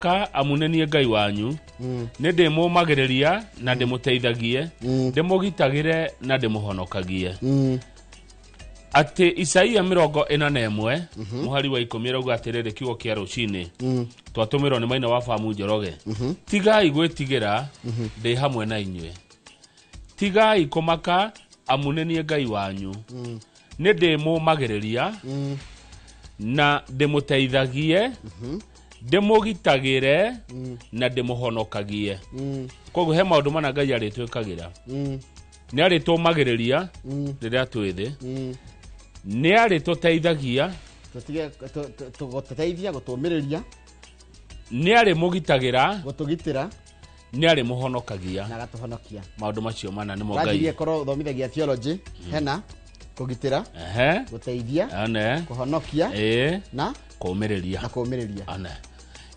ka amunenie Ngai wanyu nende mumagereria na ndemuteithagie ndemugitagire na ndemuhonokagie ati Isaia 41 muhari wa 10 rauga atiriri kiugo kia rucini twatumirwo ni Maina wa Famu Njoroge tigai gwitigira ndi hamwe na inywe tigai kumaka amunenie Ngai wanyu nende mumagereria na ndemuteithagie ndemugitagire na ndemuhonokagie koguo he maundu mana Ngai aritwikagira ni aritumagereria riria twithi ni arituteithagia tuteithia gutumireria ni arimugitagira gutugitira ni arimuhonokagia na gatuhonokia maundu macio mana ni mo Ngai Ngai korwo thomithagia theology hena kugitira guteithia kuhonokia na kumireria ana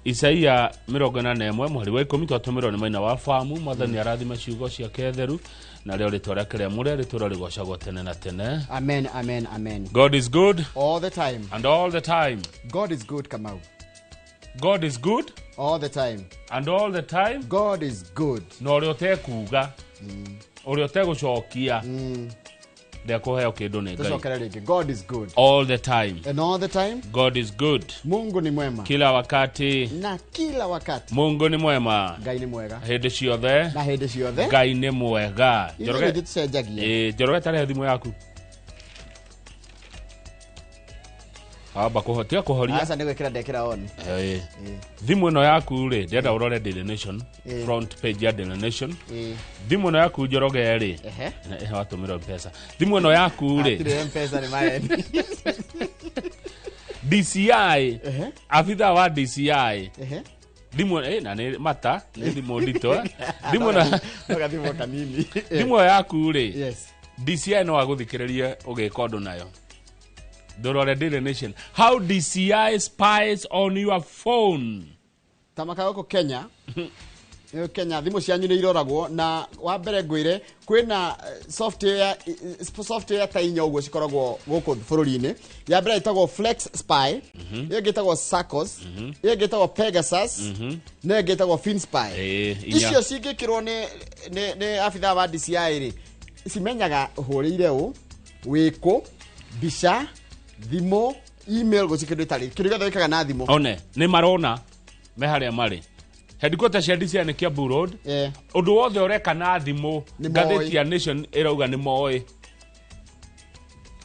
Isaia 41 mwari wa 10 twatumirwo ni Maina wa Famu mwathani arathima ciugo cia ketheru na leo ritora kile mure ritora rigocagwo tene na tene. Amen, amen, amen. God is good all the time, and all the time. God is good, Kamau. God is good all the time, and all the time. God is good. No riote kuga uriote gucokia kuheo kindu ni Ngai. God is good all the time, and all the time. God is good. Mungu ni mwema kila wakati na kila wakati. Mungu ni mwema. Ngai ni mwega hindi ciothe na hindi ciothe. Ngai ni mwega. Njoroge tare thimu yaku aba kuhotia kuhoria asa nigwikira ndekira on thimu ino yaku ri ndenda urore Daily Nation front page ya Daily Nation thimu ino yaku Njoroge ri watumira pesa thimu ino yaku ri pesa ni maeni DCI afitha wa DCI thimu na ni mata ni thimu ndito thimu na thimu kanini thimu yaku ri DCI no aguthikiririe ugikondo nayo Dorore Daily Nation. How DCI spies on your phone. Tamaka yoko Kenya. Kenya thimu cianyu ni iroragwo na wa mbere ngwire kwina software ta inya uguo cikoragwo guku bururi-ini. Ya mbere itagwo Flex Spy, igitagwo Sarcos, igitagwo Pegasus, na igitagwo FinSpy. Icio cingikirwo ni afitha wa DCI ri cimenyaga uhuriire u wiko bisha thimo email gucikindu tari kiriga thikaga na thimo one ni marona me haria mari headquarters cia DCI ni Kiambu Road undu wothe ureka na thimo ngatheti ya Nation irauga ni moi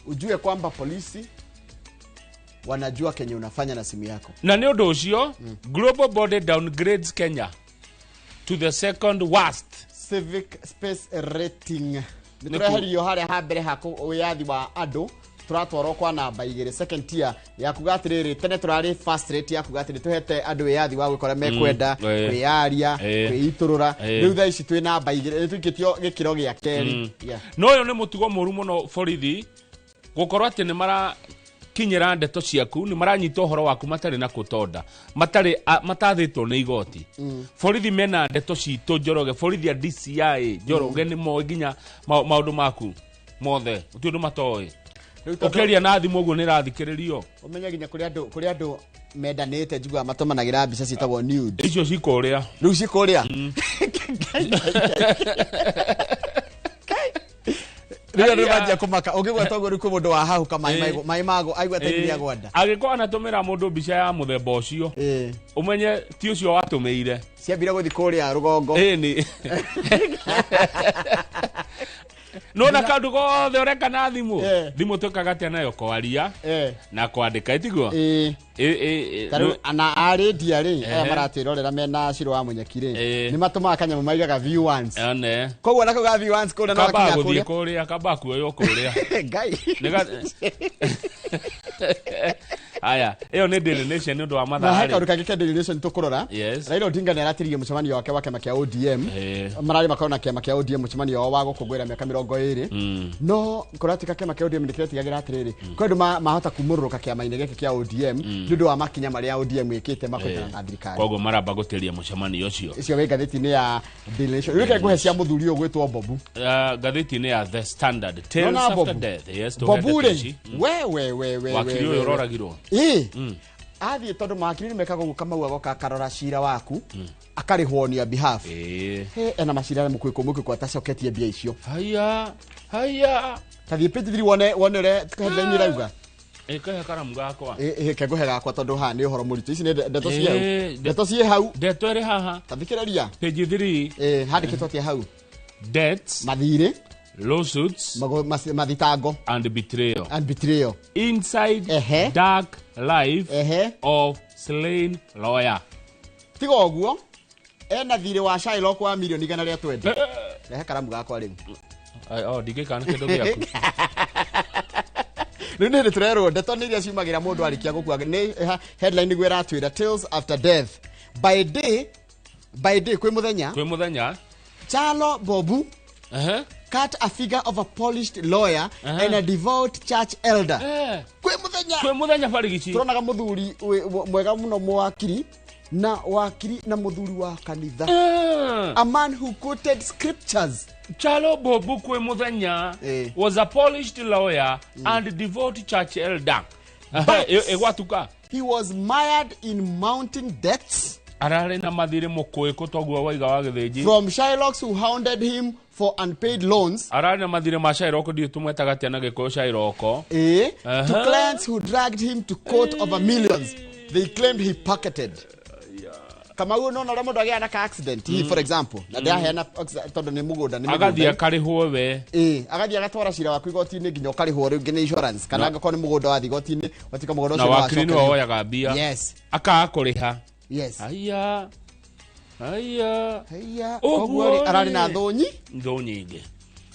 ujue kwamba polisi wanajua kenye unafanya na simu yako na ni undu ucio global body downgrades Kenya to the second worst civic space rating nituraherio haria ha mbere hako uyathi wa andu turatwarwo kwa namba 2 second tier ya kugatiriri tene turari first rate ya kugatiri tuhete andu yathi wa gwikora mekwenda kwiaria kwiiturura riu tha ici twi namba 2 twikitio gikiro gia keri no yo ni mutugo muru muno borithi gukorwo ati ni mara kinyira ndeto ciaku ni maranyita uhoro waku matari na kutonda matathitwo ni igoti borithi mena ndeto citu Njoroge borithi a DCI Njoroge ni mo nginya maundu maku mothe utundu matoi ukeria na thimu guo ni rathikiririo umenya ginya kuri andu mendanite njugwa matomanagira mbica citagwo nude icio cikuria riu cikuria Rĩrĩa rĩmanjia kumaka ũngĩgweta ũguo rĩu mũndũ wa hau kama mai mago aigua tairia gwanda agĩkorwo anatumĩra mũndũ mbica ya mũthemba ũcio umenye ti ũcio watumĩire ciambire gũthi kũrĩa rũgongo ni no na kandu gothe ureka na thimu thimu tukaga tia nayo kwaria na kwandika itiguo ana aredia ri maratwirorera mena ciro wa munyakire ni matuma kanyamu maigaga view once koguo nako ga view once kuna no kinya kuria kaba kuoyo kuria ngai aya eyo ni Daily Nation ndio wa mathaa na heka rukagike Daily Nation tukurora Raila Odinga ni aratirie mucemanio wake wa kema kia ODM marari makona kema kia ODM mucemanio wa gukugwira miaka 20 no kuratika kema kia ODM ndikiretigagira atiriri kwendu mahota kumururuka kia maine geke kia ODM ndudu wa makinya maria ODM ikite makwetana na thirikari koguo maramba gutiria mucemanio ucio icio we gatheti ni ya Daily Nation reke guhe cia muthuri ogwetwo Bobu gatheti ni ya The Standard Tales After Death Bobu we wakiri uyo roragirwo Athie tondu makiri mekaga guka mau agoka karora cira waku akarihwo on your behalf ena macira mukwiko kwa tacoketie mbia icio haya tathie page 3 wonere headline irauga kahe karamu gakwa keguhe gakwa tondu ha ni uhoro muritu ici ni ndeto cie hau ndeto iri haha tathikiriria page 3 handikitwo atia hau debts mathire lawsuits mathitango and betrayal inside dark life of slain lawyer. Tigo oguo ena thire wa Shylock wa milioni 120 rehe karamu gakwa riu ndigikana kindu giaku riu ni turero ndeto ni iria ciumagira mundu arikia gukua ni headline gwe ratwira tales after death by day kwi muthenya Chalo Bobu cut a figure of a polished lawyer and a devout church elder. Kwe muthenya barigici. Turonaga muthuri mwega muno mwakiri na muthuri wa kanitha. A man who quoted scriptures. Chalo Bobu kwe muthenya was a polished lawyer and devout church elder. Egwatuka. He was mired in mountain debts. Arare na mathire mukwe kutogwa waiga wa githinji. From Shylocks who hounded him for unpaid loans. Arare na mathire ma Shylock ndio tumwetaga na gikuyu Shylock. To clients who dragged him to court over millions. They claimed he pocketed. Kama huyo no na mundu agia na accident he for example na ndia hena tondu ni mugunda ni agathia karihwo we agathia agatwara cira waku igoti-ini nginya karihwo riu ngine insurance kana ngako ni mugunda wa igoti-ini watika mugunda ucio na wakiri ni woyaga mbia akakuriha haya oguo arari na thonyi nyingi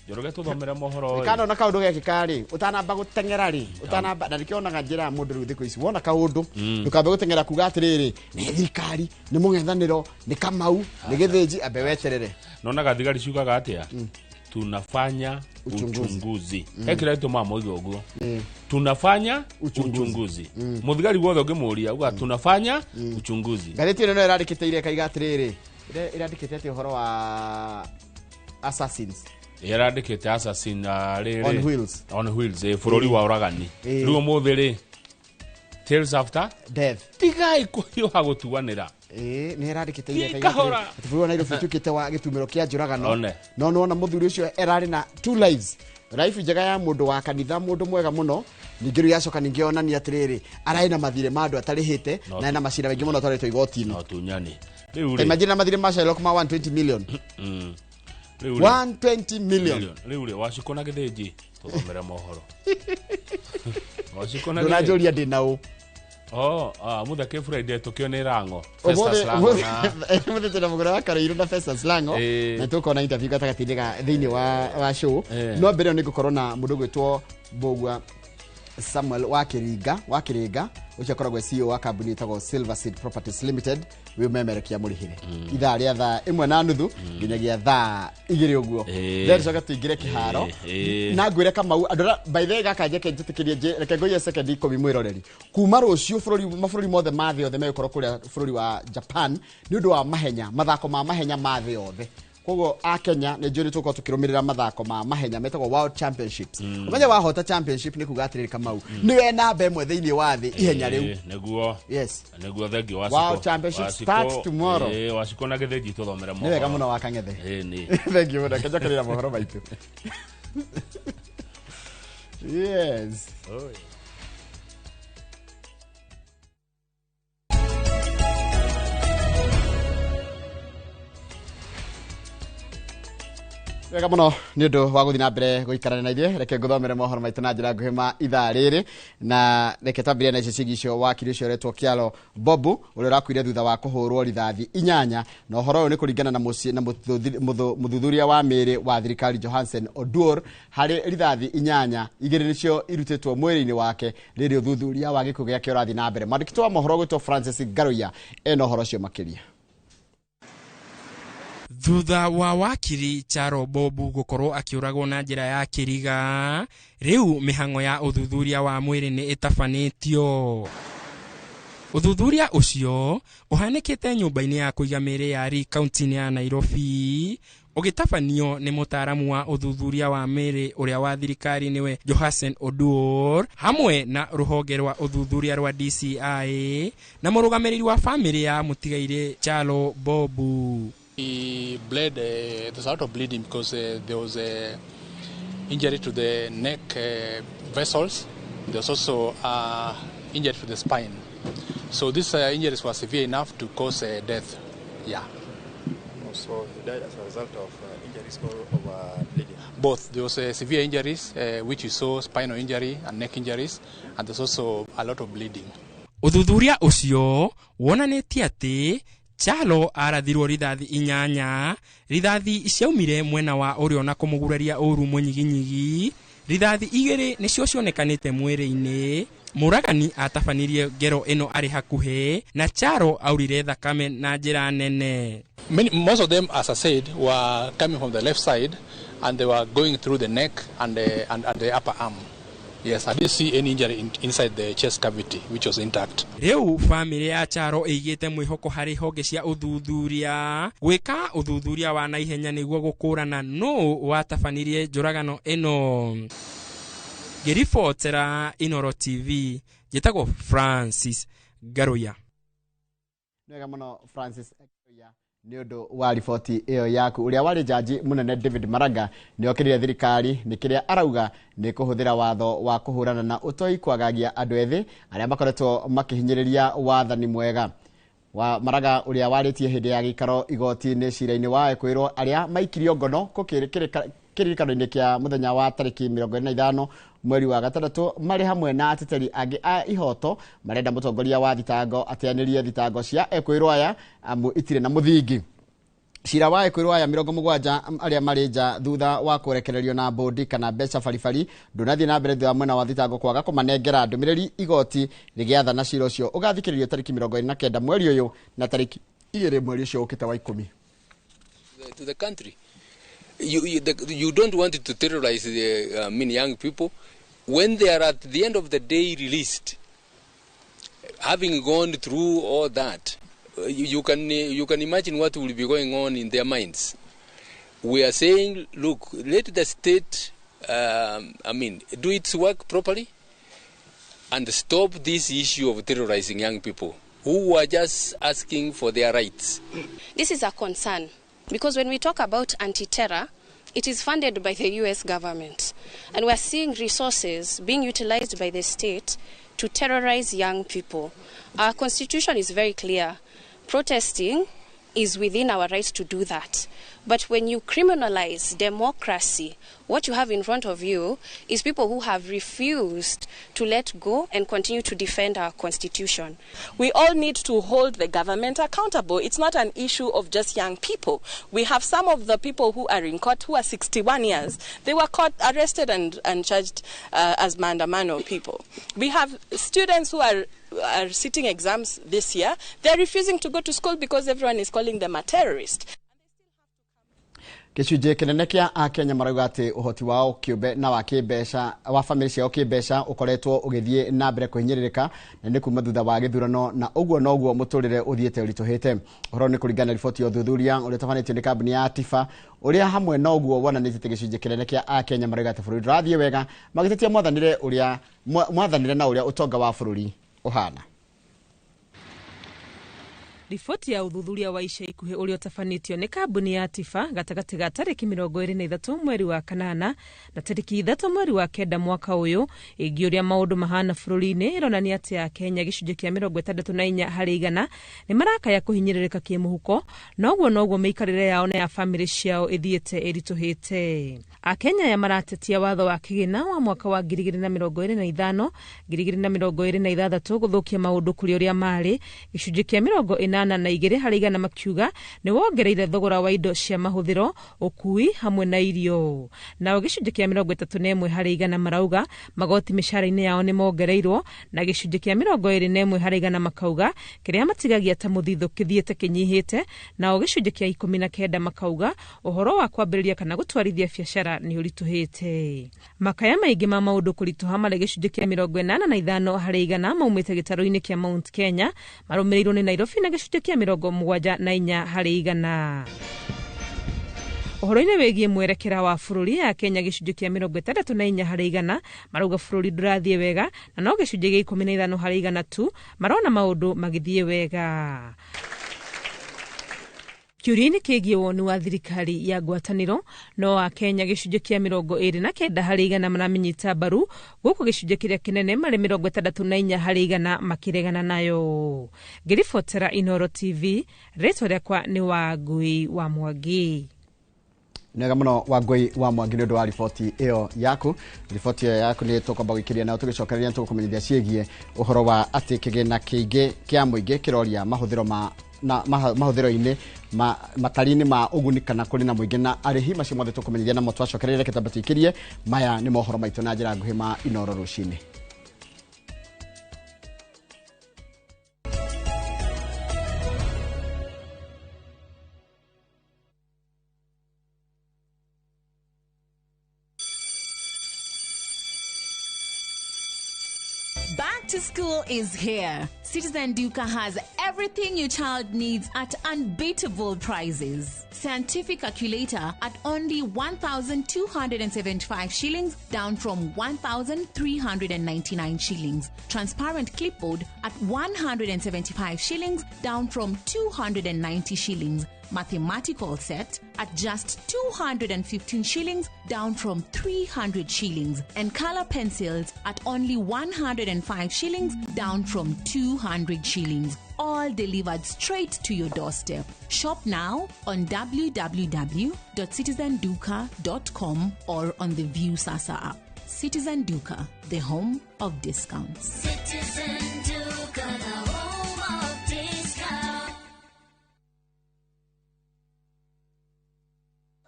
Joroge tuthomera mohoro kana na kaundu gekikari utanamba gutengera ri utanamba ndarikionaga njira mundu ru thiku ici wona kaundu ndukambe gutengera kuga atiriri ni thikari ni mungethaniro ni Kamau ni githinji ambe weterere nonaga thigari ciugaga atia tunafanya uchunguzi ekira itu mama oigo guo tunafanya uchunguzi muthigari wothe ungimuria uga tunafanya uchunguzi gareti ino irandikite ire kaiga atiriri irandikite ati uhoro wa assassins yarandikite assassin on wheels furori wa uragani riu muthiri tales after death tigai kuyo hagutuanira ni irandikite ire kaiga ati na irofu tukite wa gitumiro kia njuragano no muthuri ucio erari na two lives life njega ya mundu wa kanitha mundu mwega muno ningiru yacoka ningiona ni atiriri arai na mathire mandu atarihite na ena macira wengi muno twaretwo igoti-ini no tunyani imagine mathire ma Shylock ma 120 million 120 million riu washikona githinji tuthomera mohoro washikona ndinajuria ndinau muthake Friday tukione rango muthe tena mugura wa Karairo na Festus Lango na tukona interview gatagati-ini thiini wa show no mbere ni gukorwo na mundu gwitwo Mbogua Samuel wa Kiringa ucio akoragwo CEO wa kambuni itagwo Silver Seed Properties Limited we memerekia murihire ithaa ria thaa 1:30 nginyagia thaa 2 uguo then coka tuingire kiharo na ngwire Kamau andora by the way gaka njeke njitikirie reke ngoye second 10 mwiroreri kuma rucio mabũrũri mothe ma thĩ yothe megũkorwo kũrĩa bũrũri wa Japan ni undu wa mahenya mathako ma mahenya ma thĩ yothe kogo a Kenya ne njuri tuko tukirumirira mathako ma mahenya metagwo World Championships umenya wahota championship ni kuga atiriri Kamau niwe namba imwe thiini wa thi ihenya riu neguo neguo thengi wa World Championship starts tomorrow washikona githinji tuthomera mohoro ni wega muno wakangethe ni thank you muno kajakarira mohoro maitu yes wega muno ni undu wa guthi na mbere guikarana na ithuĩ reke nguthomere mohoro maitu na njĩra nguhĩ ma ithaa rĩrĩ na reke twambĩrĩrie na icio cigi icio wakiri ũcio ũretwo Kyalo Bobu ũrĩa ũrakuire thutha wa kũhũrwo rithathi 8 na ũhoro ũyũ nĩ kũringana na mũthuthuria wa mĩĩrĩ wa thirikari Johansen Oduor harĩ rithathi 8 igĩrĩ nĩcio irutĩtwo mwĩrĩ-inĩ wake rĩrĩ ũthuthuria wa gĩkuũ gĩake ũrathiĩ na mbere mwandĩki wa mohoro gwĩtwo Francis Ngaruya ena ũhoro ũcio makĩria. Thutha wa wakiri Kyalo Bobu gukorwo akiuragwo na njira ya kiriga riu mihango ya uthuthuria wa mwiri ni itafanitio Uthuthuria ucio uhanikite nyumba-ini ya kuiga mĩĩrĩ ya Ri kaunti-ini ya Nairobi ugitabanio ni mutaaramu wa uthuthuria wa mĩĩrĩ uria wa thirikari niwe Johansen Oduor hamwe na ruhonge rwa uthuthuria rwa DCI na murugamiriri wa family ya mutigaire Chalo Bobu. He bled, there's a lot of bleeding because there was a injury to the neck vessels. There was also injury to the spine. So these injuries were severe enough to cause death. Yeah. So he died as a result of injuries or bleeding? Both. There was severe injuries, which you saw spinal injury and neck injuries, and there's also a lot of bleeding. Uthuthuria ucio wonanitie ati Chalo arathirwo rithathi 8, rithathi ciaumire mwena wa urio na kumuguraria uru munyiginyigi, rithathi 2 nicio cionekanite mwiri-ini. Muragani atafanirie ngero ino ari hakuhe na Charo aurire thakame na njira nene. Most of them, as I said, were coming from the left side and they were going through the neck and the upper arm. Yes, I didn't see any injury inside the chest cavity, which was intact. Riu family ya Charo igite mwihoko hari honge cia uthuthuria gwika uthuthuria wa naihenya niguo gukurana no watafanirie njuragano ino. Girifotera Inoro TV jitagwo Francis Garuya. Nega muno Francis Garuya ni undu wa riboti iyo yaku. Uria wari jaji munene David Maraga ni okirire thirikari nikiria arauga ni kuhuthira watho wa kuhurana na utoi kwagagia andu ethi aria makoretwo makihinyiriria wathani mwega. Wa Maraga uria waritie hindi ya gikaro igoti-ini cira-ini wa ekwirwo aria maikirio ngono kiririkano-ini kia muthenya wa tariki 25 mweri wa gatandatũ mari hamwe na ateteri angi a ihoto marenda mutongoria wa thitango ateanirie thitango cia ekwirwo aya amu itire na muthingi. Cira wa ekwirwo aya 70 aria mari nja thutha wa kurekererio na bodi kana mbeca baribari ndunathie na mbere thutha mwena wa thitango kwaga kumanengera ndumiriri igoti rigiatha na cira ucio ugathikiririo tariki 29 mweri uyu na tariki 2 mweri ucio ukite wa 10. To the country. You don't want to terrorize the young people when they are at the end of the day released, having gone through all that. You can imagine what will be going on in their minds. We are saying, look, let the state do its work properly and stop this issue of terrorizing young people who are just asking for their rights. This is a concern. Because when we talk about anti-terror, it is funded by the US government. And we're seeing resources being utilized by the state to terrorize young people. Our constitution is very clear. Protesting is within our rights to do that. But when you criminalize democracy, what you have in front of you is people who have refused to let go and continue to defend our constitution. We all need to hold the government accountable. It's not an issue of just young people. We have some of the people who are in court who are 61 years. They were caught, arrested and charged as maandamano people. We have students who are sitting exams this year. They're refusing to go to school because everyone is calling them a terrorist. Gicunjĩ kinene kia Akenya marauga ati uhoti wao kiumbe na wa kimbeca wa family ciao kimbeca ukoretwo ugithie na mbere kuhinyiririka na ni kuma thutha wa githurano na uguo noguo muturire uthiete urituhite. Uhoro ni kuringana na riboti ya uthuthuria uria tafanitio ni kambuni ya Tifa uria hamwe na uguo wonanĩtie gicunjĩ kinene kia Akenya marauga ati bururi rathie wega magitetia mwathanire na uria utonga wa bururi uhana. Riboti ya uthuthuria wa ica ikuhĩ ũrĩa ũtabanĩtio nĩ kambuni ya Tifa gatagatĩ ga tarĩki 23 mweri wa kanana na tarĩki 3 mweri wa kenda mwaka ũyũ ĩngĩũria maũndũ mahana bũrũri-inĩ ĩronania atĩ Akenya gĩcunjĩ kĩa 64 harĩ igana nĩ marakaya kũhinyĩrĩrĩka kĩmũhuko na ũguo noguo mĩikarĩre yao na ya family ciao ĩthiĩte ĩritũhĩte. Akenya ya maratetia watho wa kĩgĩna wa mwaka wa 2025 2026 gũthũkia maũndũ kũrĩ ũrĩa marĩ gĩcunjĩ kĩa 80 82% makiuga nĩ wongereire thogora wa indo cia mahũthĩro, ũkui hamwe na irio. Nao gĩcunjĩ kĩa 31% marauga magoti mĩcara-inĩ yao nĩ mongereirwo, na gĩcunjĩ kĩa 21% makauga kĩrĩa matigagia ta mũthithũ kĩthiĩte kĩnyihĩte, nao gĩcunjĩ kĩa 19 makauga ũhoro wa kwambĩrĩria kana gũtwarithia biacara nĩ ũritũhĩte. Makaya maingĩ ma maũndũ kũritũha marĩ gĩcunjĩ kĩa 85% maumĩte gĩtarũ-inĩ kĩa Mount Kenya, marũmĩrĩirwo nĩ Nairobi na gĩcunjĩ kĩa 74%. Ũhoro-inĩ wĩgiĩ mwerekera wa bũrũri ya Kenya, gĩcunjĩ kĩa 64% marauga bũrũri ndũrathiĩ wega, na no gĩcunjĩ gĩa 15% tu marona maũndũ magĩthiĩ wega. Kiũria-inĩ kĩgiĩ woni wa thirikari ya ngwatanĩro, no wa Kenya gĩcunjĩ kĩa 29% maramenyita mbaru, gũkũ gĩcunjĩ kĩrĩa kĩnene marĩ 64% makĩregana nayo. Ngĩribotera Inooro TV, rĩtwa rĩakwa nĩ Wangui wa Mwangi. Nega muno Wangui wa Mwangi nĩ ũndũ wa riboti ĩyo yaku. Riboti ĩyo yaku nĩ tũkwamba gũikĩria nayo tũgĩcokereria tũkũmenyithia ciĩgiĩ ũhoro wa atĩ kĩgĩna kĩingĩ kĩa mũingĩ kĩroria mahũthĩro-inĩ matari-inĩ ma ũguni kana kũrĩ na mũingĩ, na arĩhi macio mothe tũkũmenyithia namo twacokereria kĩtamba tũikĩrie. Maya nĩ mohoro maitũ na njĩra nguhĩ ma Inooro rũcinĩ. Back to school is here. Citizen Duka has everything your child needs at unbeatable prices. Scientific calculator at only 1,275 shillings, down from 1,399 shillings. Transparent clipboard at 175 shillings, down from 290 shillings. Mathematical set at just 215 shillings, down from 300 shillings. And color pencils at only 105 shillings, down from 200 shillings. All delivered straight to your doorstep. Shop now on www.citizenduka.com or on the View Sasa app. Citizen Duka, the home of discounts. Citizen Duka, the home of discounts.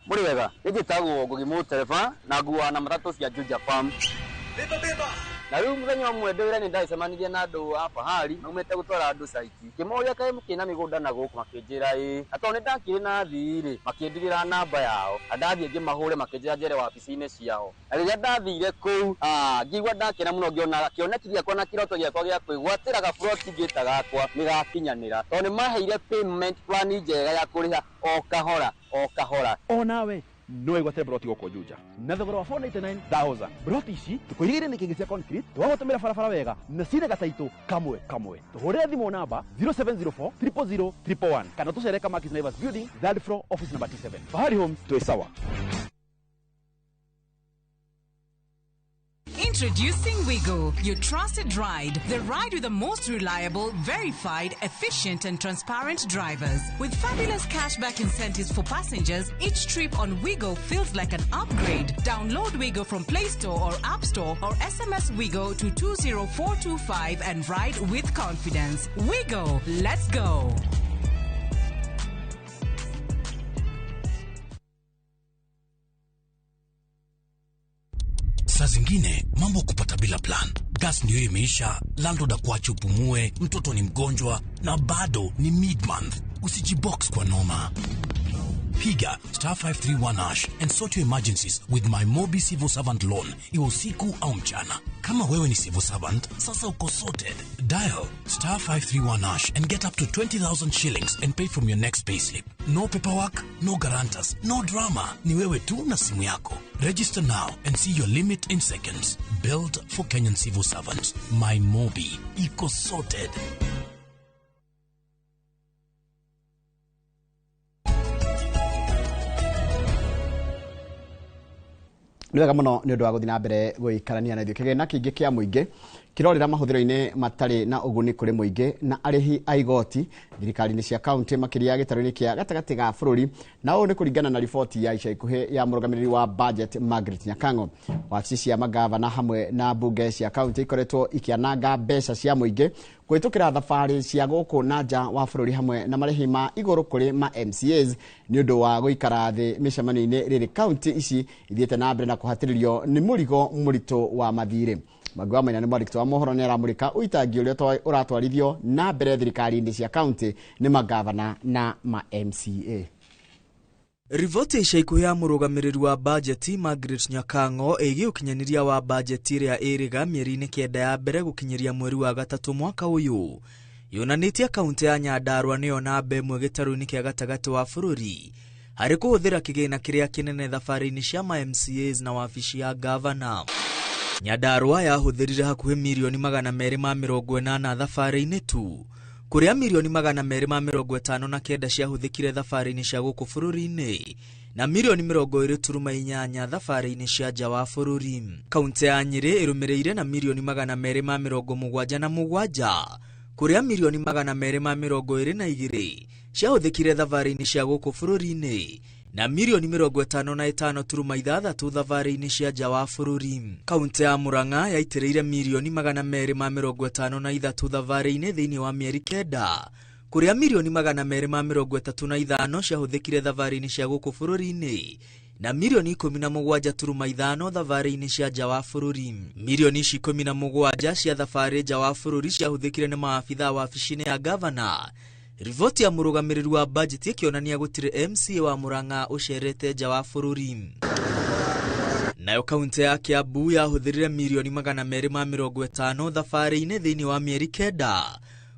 Muri wega, ĩgĩtagwo Ngugi Mũtereba na nguwa na matatu cia Juja Farm. Beba. Na rĩu mũthenya ũmwe ndĩwĩra nĩ ndacemanirie na andũ a Fahari maumĩte gũtwara andũ saiti. Kĩmoria kaĩ mũkĩna mĩgũnda na gũkũ makĩnjĩra atĩ nĩ ndakĩrĩ na thirĩ makĩndigĩra namba yao. Ndathiĩ ngĩmahũre makĩnjĩra njere wabici-inĩ ciao. Na rĩrĩa ndathire kũu ngĩigua ndakena mũno ngĩona kĩoneki gĩakwa na kĩroto gĩakwa gĩa kwĩgwatĩra gaburoti ngĩta gakwa nĩgakinyanĩra. Tondũ nĩ maheire payment plan njega ya kũrĩha o kahora. O nawe no igwate broti goko Juja na thogora wa 499,000. Broti ici tukoirigire nĩ kĩngĩ cia concrete twagũtũmĩra barabara wega na cine gataitũ kamwe. Tũhũrĩre thimũ namba 0704 000 111 kana tũcere Kamakis Naivas Building, 3rd floor, office number 27. Fahari Homes, twĩ sawa. Introducing Wigo, your trusted ride. The ride with the most reliable, verified, efficient and transparent drivers. With fabulous cashback incentives for passengers, each trip on Wigo feels like an upgrade. Download Wigo from Play Store or App Store or SMS Wigo to 20425 and ride with confidence. Wigo, let's go. Saa zingine mambo kupata bila plan. Gas ndio imeisha, landlord akuache upumue, mtoto ni mgonjwa na bado ni mid-month. Usijibox kwa noma. Piga *531# and sort your emergencies with my Mobi Civil Servant Loan, iwe usiku au mchana. Kama wewe ni civil servant, sasa uko sorted. Dial *531# and get up to 20,000 shillings and pay from your next payslip. No paperwork, no guarantors, no drama. Ni wewe tu na simu yako. Register now and see your limit in seconds. Built for Kenyan civil servants. My Mobi, iko sorted. Nĩ wega mũno nĩ ũndũ wa gũthiĩ na mbere gũikarania na ithuĩ. Kĩgĩna kĩingĩ kĩa mũingĩ kirorera mahuthiro-ini matari na uguni kuri muingi na arihi aigoti thirikari-ini cia county makiria gitaro-ini kia gatagati ga bururi na u ni kuringana na riboti ya ica ikuhi ya murugamiriri wa budget Margaret Nyakango. Wabici cia magavana hamwe na bunge cia county ikoretwo ikiananga mbeca cia muingi kwitukira thabari cia guku na nja wa bururi hamwe na marihi ma iguru kuri ma MCAs ni undu wa guikara thi micemano-ini riri county ici ithiete na mbere na kuhatiririo ni murigo muritu wa mathire. Magwa Maina ni mwandiki wa mohoro ni aramurika uitangi uria uratwarithio na mbere thirikari-ini cia county ni magavana na ma MCA. Rivoti ica ikuhi ya murugamiriri wa budget Margaret Nyakango igi ukinyaniria wa budget iria iriga mieri-ini 9 ya mbere gukinyiria mweri wa gatatu mwaka uyu yonanitie kaunti ya Nyandarua niyo namba imwe gitaru-ini kia gatagati wa bururi hari kuhuthira kigina kiria kinene thabari-ini cia ma MCAs na wabici ya governor. Nyandarua yahuthirire hakuhi milioni 280 thabari-ini tu kuria milioni 259 ciahuthikire thabari-ini cia guku bururi-ini na milioni 20.8 thabari-ini cia nja wa bururi. Kaunti ya Nyeri irumireire na milioni 277 kuria milioni 222 ciahuthikire thabari-ini cia guku bururi-ini na milioni 55.6 thabari-ini cia nja wa bururi. Kaunti ya Murang'a yaitireire milioni 253 thabari-ini thiini wa mieri 9 kuria milioni 235 ciahuthikire thabari-ini cia guku bururi-ini na milioni 17.5 thabari-ini cia nja wa bururi. Milioni 17 cia thabari nja wa bururi ciahuthikire ni maafitha wa wabici-ini ya governor. Rivoti ya murugamiriri wa budget ikionania gutire MCA wa Murang'a ucerete nja wa bururi. Nayo kaunti ya Kiambu yahuthirire milioni 250 thabari-ini thiini wa mieri 9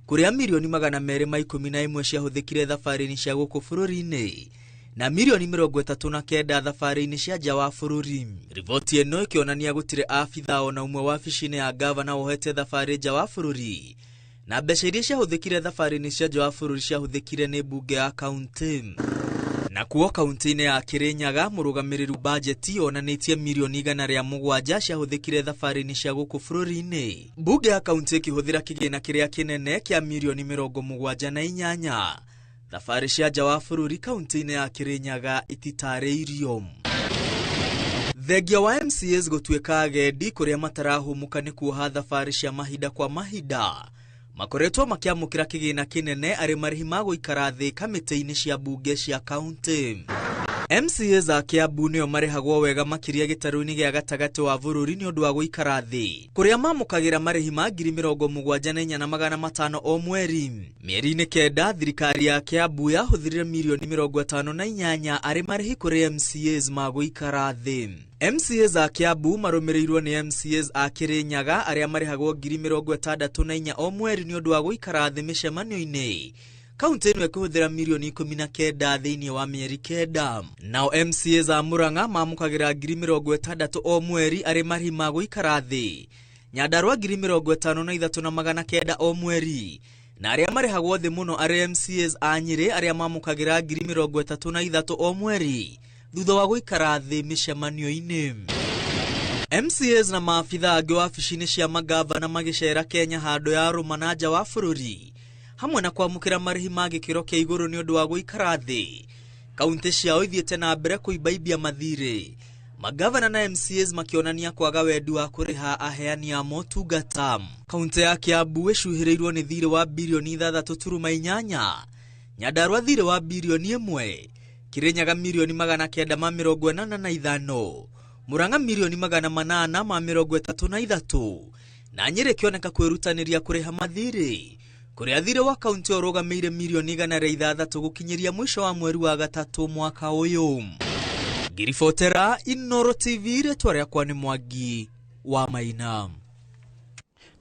kuria milioni 211 ciahuthikire thabari-ini cia guku bururi-ini na milioni 39 thabari-ini cia nja wa bururi. Rivoti eno ikionania gutire afitha ona umwe wa wabici-ini ya governor wohete thabari nja wa bururi na mbeca iria ciahuthikire thabari-ini cia nja wa bururi ciahuthikire ni bunge ya kaunti. Na kuo kaunti-ini ya Kirinyaga murugamiriri budget onanitie milioni 107 ciahuthikire thabari-ini cia guku bururi-ini. Bunge ya kaunti ikihuthira kigina kiria kinene kia milioni 78 thabari cia nja wa bururi kaunti-ini ya Kirinyaga ititariirio. Thengia wa MCAs gutuika agendi kuria matarahumuka ni kuoha thabari cia mahinda kwa mahinda makoretwo makiamukira kigina kinene ari marihi ma guikara thi kamiti-ini cia bunge cia county. MCAs a Kiambu nio marihagwo wega makiria gitaru-ini gia gatagati wa bururi ni undu wa guikara thi kuria mamukagira marihi ma 74,500 o mweri. Mieri-ini 9 thirikari ya Kiambu yahuthirire milioni 58 ari marihi kuri MCAs ma guikara thi. MCAs a Kiambu marumirirwo ni MCAs a Kirinyaga aria marihagwo 64,000 o mweri ni undu wa guikara thi micemanio-ini. Kaunti ino ikuhuthira milioni 19 thiini wa mieri 9. Nao MCAs a Murang'a mamukagira 60,000 o mweri ari marihi ma guikara thi. Nyandarua 53,900 o mweri. Na aria marihagwo thi muno ari MCAs a Nyeri aria mamukagira 33,000 o mweri thutha wa guikara thi micemanio-ini. MCAs na maafitha angi wa wabici-ini cia magavana magicera Kenya handu ya Roma na nja wa bururi hamwe na kwamukira marihi ma gikiro kia iguru ni undu wa guikara thi. Kaunti ciao ithiete na mbere kuibaibia mathire. Magavana na MCAs makionania kwaga wendi wa kuriha aheani a motungata. Kaunti ya Kiambu icuhirirwo ni thire wa bilioni 3.8, Nyandarua thire wa bilioni 1, Kirinyaga milioni 985, Murang'a milioni 833 na Nyeri kioneka kwirutaniria kuriha mathire kuria thire wa kaunti urugameire milioni 106 gukinyiria mwisho wa mweri wa gatatu mwaka uyu. Ngiribotera Inooro TV retwa riakwa ni Mwangi wa Maina.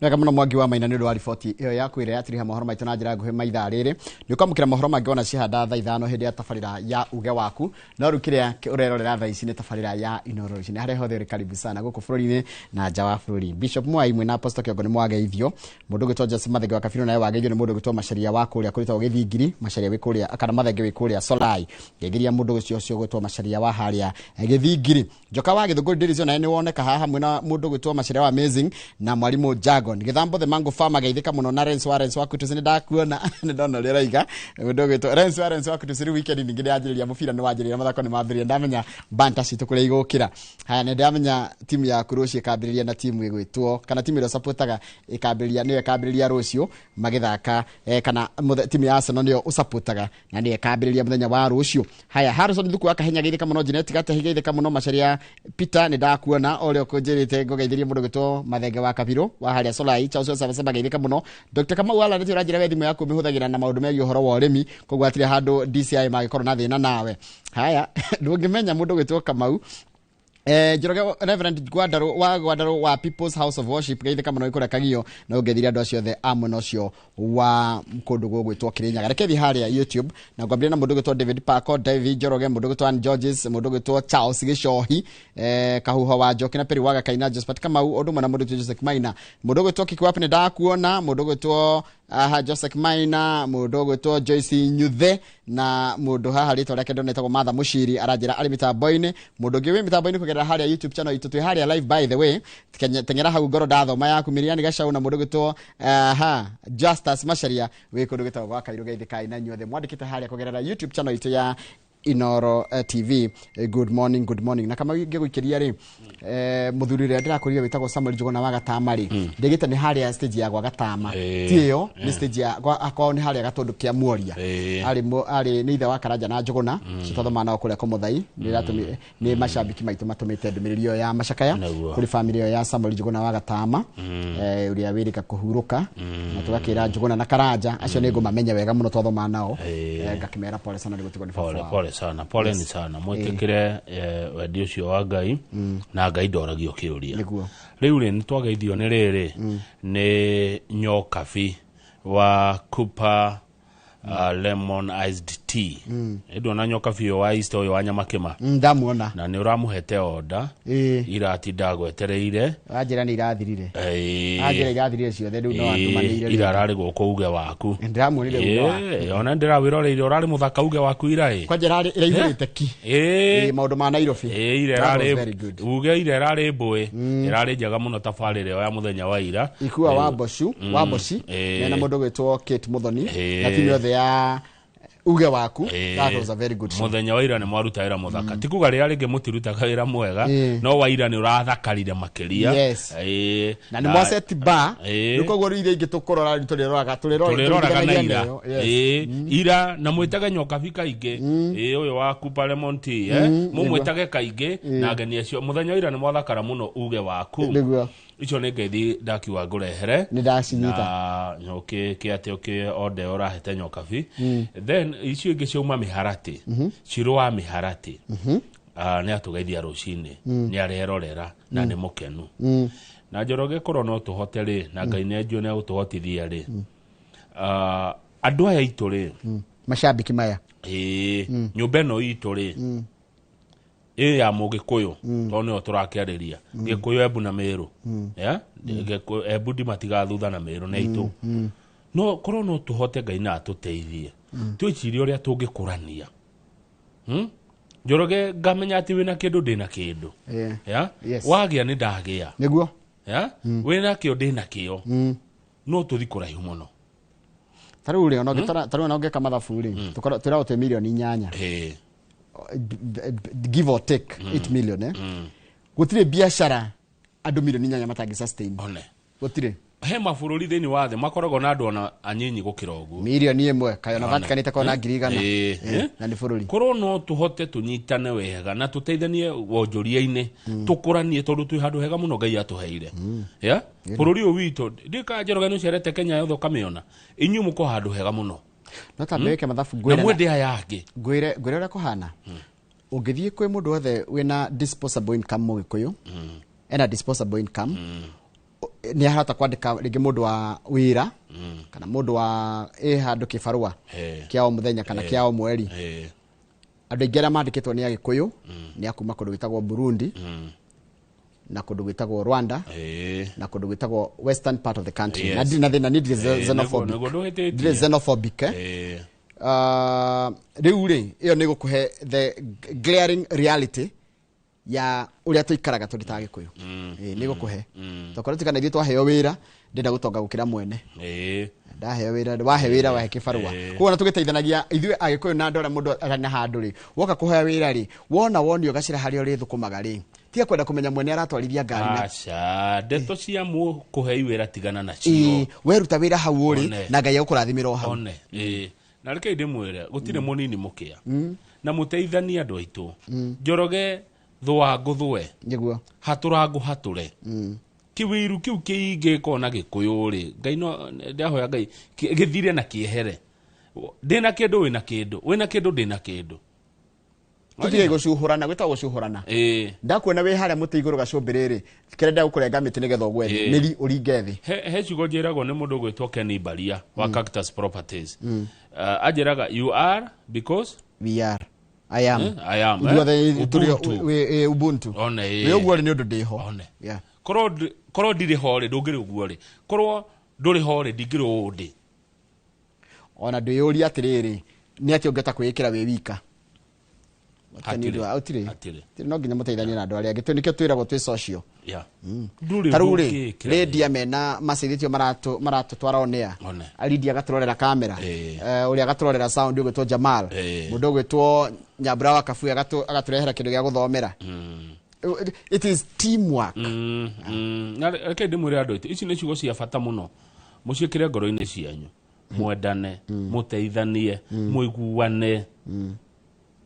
Nega muno Mwangi wa Maina ni ndo riboti iyo yaku ire yatiriha mohoro maitu na njira nguhi maitha riri ni ukamukira mohoro mangi ona cihanda thaa 5 hindi ya tafarira ya uge waku no rukire urerorera thaa ici ni tafarira ya Inooro ni hare hothe uri karibu sana guku bururi-ini na nja wa bururi. Bishop Mwai mwe na Apostle Kiongo ni mwageithio mundu gitwa Jesse Mathenge wa Kabiro naye wageithio ni mundu gitwa Macharia wa kuria kurita Githingiri Macharia we kuria akana Mathenge we kuria Solai ngegiria mundu ucio cio gitwa Macharia wa haria Githingiri Joka wa Githunguri Dirizio naye ni woneka haha mwe na mundu gitwa Macharia wa Amazing na mwalimu Jago Dragon Githambo the Mango Farmer geithika muno na Ren Suarez waku tuzini ndakuona ni ndona ri raiga ndogo to Ren Suarez waku tuziri weekend ningi ndajiriria mubira ni wajiriria mathako ni mambiria ndamenya banta citu kule igukira haya ni ndamenya timu ya Kurushi ikambiriria na timu igwitwo kana timu iro supportaga ikambiriria ni ikambiriria rucio magithaka kana timu ya Arsenal niyo usupportaga na ni ikambiriria muthenya wa rucio haya Harrison Thuku akahenya geithika muno Jeanette gatahigeithika muno Macharia Peter ni ndakuona ole okonjerete ngogeithiria mundu gitwo Mathenge wa Kabiro wa haria Solai Charles Sabasaba geithika muno Dr. Kamau ala ndio rajira we thimu yaku mihuthagira na maundu megi uhoro wa urimi kogwatire handu DCI magikorwo na thina nawe haya ndungimenya mundu gitwo Kamau Joroge Reverend Gwadaro wa People's House of Worship geithika muno ikora kagio na ugethiria andu acio the amono cio wa mkundu gwitwo Kirinyaga rekethi haria YouTube na ngwambia na mundu gwitwo David Parko David Joroge mundu gwitwo Ann Georges mundu gwitwo Charles Gishohi kahuho wa Joki na Peri waga kaina Josephat Kamau odu mwana mundu gwitwo Joseph Maina mundu gwitwo Kikwapi ni ndakuona mundu gwitwo Joseph Maina mundu gwitwo Joyce Nyuthe na mundu haha ritwa rake ndonetagwo Martha Mushiri arajira ari mitambo-ini mundu ngiwe mitambo-ini kugerera haria YouTube channel itu twi haria live by the way tengera hau ngoro ndathoma yaku Miriani Gacau na mundu gwitwo Justus Macharia we kundu gwitwo gwa Kairu geithika ina nyothe mwandikite haria kugerera YouTube channel itu ya Inoro TV good morning na kama ngiguikiria ri muthurire ndirakuria witagwo Samuel Njuguna wa Gatama ri ndigite ni haria stage ya gwa Gatama tiyo ni stage ya akao ni haria gatundu kia Muoria ari ni ithe wa Karanja na Njuguna citotho na okuria komuthai ni mashabiki maitu matumite ndumiririo ya macakaya kuri family ya Samuel Njuguna wa Gatama uria wirika kuhuruka na tugakira Njuguna na Karanja acio ni ngumamenya wega muno twathoma nao ngakimera pole sana ndigutigo ni pole sana pole ni sana mwetekere wendi ucio wa Ngai na Ngai ndoragio kiuria riu ni twagaithio ni riri ni Nyokabi wa Cooper lemon iced tea edo na Nyokabi wa isto yo wanyamakema ndamuona na ni uramuhete order irati ndagwetereire ajira ni irathirire ajira irathirire ciothe riu no andumanire irarari guko uge waku ndamuonire uge ona ndirawiroreire urari muthaka uge waku irai kwa njira iraihurite ki maundu ma Nairobi irarari uge irarari mbui irari njaga muno tafarire ya muthenya wa ira ikua wa Boshu wa Boshi na mundu gwitwo Kate Muthoni na timu yothe ya uge waku that was a very good show muthenya wa ira ni mwaruta wira muthaka tikuga ria ringi mutirutaga wira mwega no wa ira ni urathakarire makiria na ni mwaseti ba nikogo ri ingi tukorora tulirora na ira ira na mwitaga Nyokabi kaingi uyu wa Cooper lemon tea mumwitage kaingi na ngeni acio muthenya wa ira ni mwathakara muno uge waku icho ne ngeithi ndakiwa ngurehere ni ndacinyita nyoke kiate oke ode orahete Nyokabi then icio ingi cioma miharati cirwa miharati ni atugeithia rucini ni arerorera na ni mukenu na Njoroge korwo no tuhote ri na Ngai ne njuo ne utuhotithia ri andu aya itu ri mashabiki maya nyumba no itu ri ya Mugikuyu tone turakiariria Gikuyu Embu na Meru ya Embu ndi matiga thutha na Meru na itu no korwo no tuhote Ngai na atuteithie twicirie uria tungikurania Njoroge ngamenya ati wina kindu ndina kindu ya wagia ni ndagia niguo ya wina kio ndina kio no tuthi kuraihu muno taru ri ono gitara taru ono ngeka mathabu ri tukora ute milioni 8 give or take 8 million gutire biashara andu milioni 8 matangi sustain gutire he mabururi thini wa the makorogo na andu ona anyinyi gukira uguo milioni 1 kayo na vatikanite kona ngirigana na ni bururi korwo no tuhote tunyitane wega na tuteithanie wonjoria-ini tukuranie tondu twi handu hega muno Ngai atuheire ya bururi u witu ndika Njoroge no cerete Kenya yothe kamiona inyu muko handu hega muno no tambeke mathabu ngwira na mwende aya yangi ngwire ura kuhana ungithie kwi mundu othe wina disposable income Mugikuyu ena disposable income ni harata kwandika ringi mundu wa wira kana mundu wa handu kibarua kiao muthenya kana kiao mweri andu ingera mandikitwo ni Agikuyu ni akuma kundu gwitagwo Burundi na kundu gwitagwo Rwanda na kundu gwitagwo western part of the country na thina ni xenophobic riu ri iyo ni gukuhe the glaring reality ya uria tuikaraga turi ta Gikuyu ni gukuhe tokora tikana ithu twaheo wira ndenda gutonga gukira mwene ndahe wira wahe wira wahe kibarua kuo na tugiteithanagia ithuĩ agĩkũyũ na andũ arĩa mũndũ arana handũ rĩ woka kũhoya wĩra rĩ wona wonio gacira harĩa ũrĩ thukumaga rĩ tiga kwenda kũmenya mwene aratwarithia ngari na acha ndeto cia mu kũhei wĩra tigana nacio weruta wĩra hau ũrĩ na Ngai agũkũrathimĩra o hau na reke ndĩmwĩre gũtirĩ mũnini mũkĩa na mũteithania andũ aitũ Njoroge thwa ngũthwe nĩguo hatũrangũ hatũre kiwiru kiu kiingĩko na gĩkũyũ rĩ Ngai no ndahoya Ngai gĩthire na kĩehere ndĩna kĩndũ wĩna kĩndũ ndĩna kĩndũ tutige gucuhurana gwita gucuhurana ndakuona we haria muti iguru gacumbiriri kirenda gukurenga miti nigetha gwethe miri uringe thi he ciugo njiragwo ni mundu gwitwo Kenny Baria wa Cactus Properties ajiraga you are because we are I am Ubuntu one uguo ni undu ndiho korwo ndiri hore ndungiri uguo ri korwo nduri hore ndingiri undi ona ndiyuria atiriri ni ati ungeta kwikira we wika atire no nginya muteithanie na andu aria angi nikio twiragwo twi social taruri redia mena macirithio maratu twaronea aridia gaturorera kamera uri agaturorera sound ugwitwo Jamal mundu ugwitwo Nyabra wa Kafu agaturehera kindu gya guthomera it is teamwork na reke ndimwire andu ici ni ciugo cia bata muno muciikire ngoro-ini cianyu mwendane muteithanie muiguane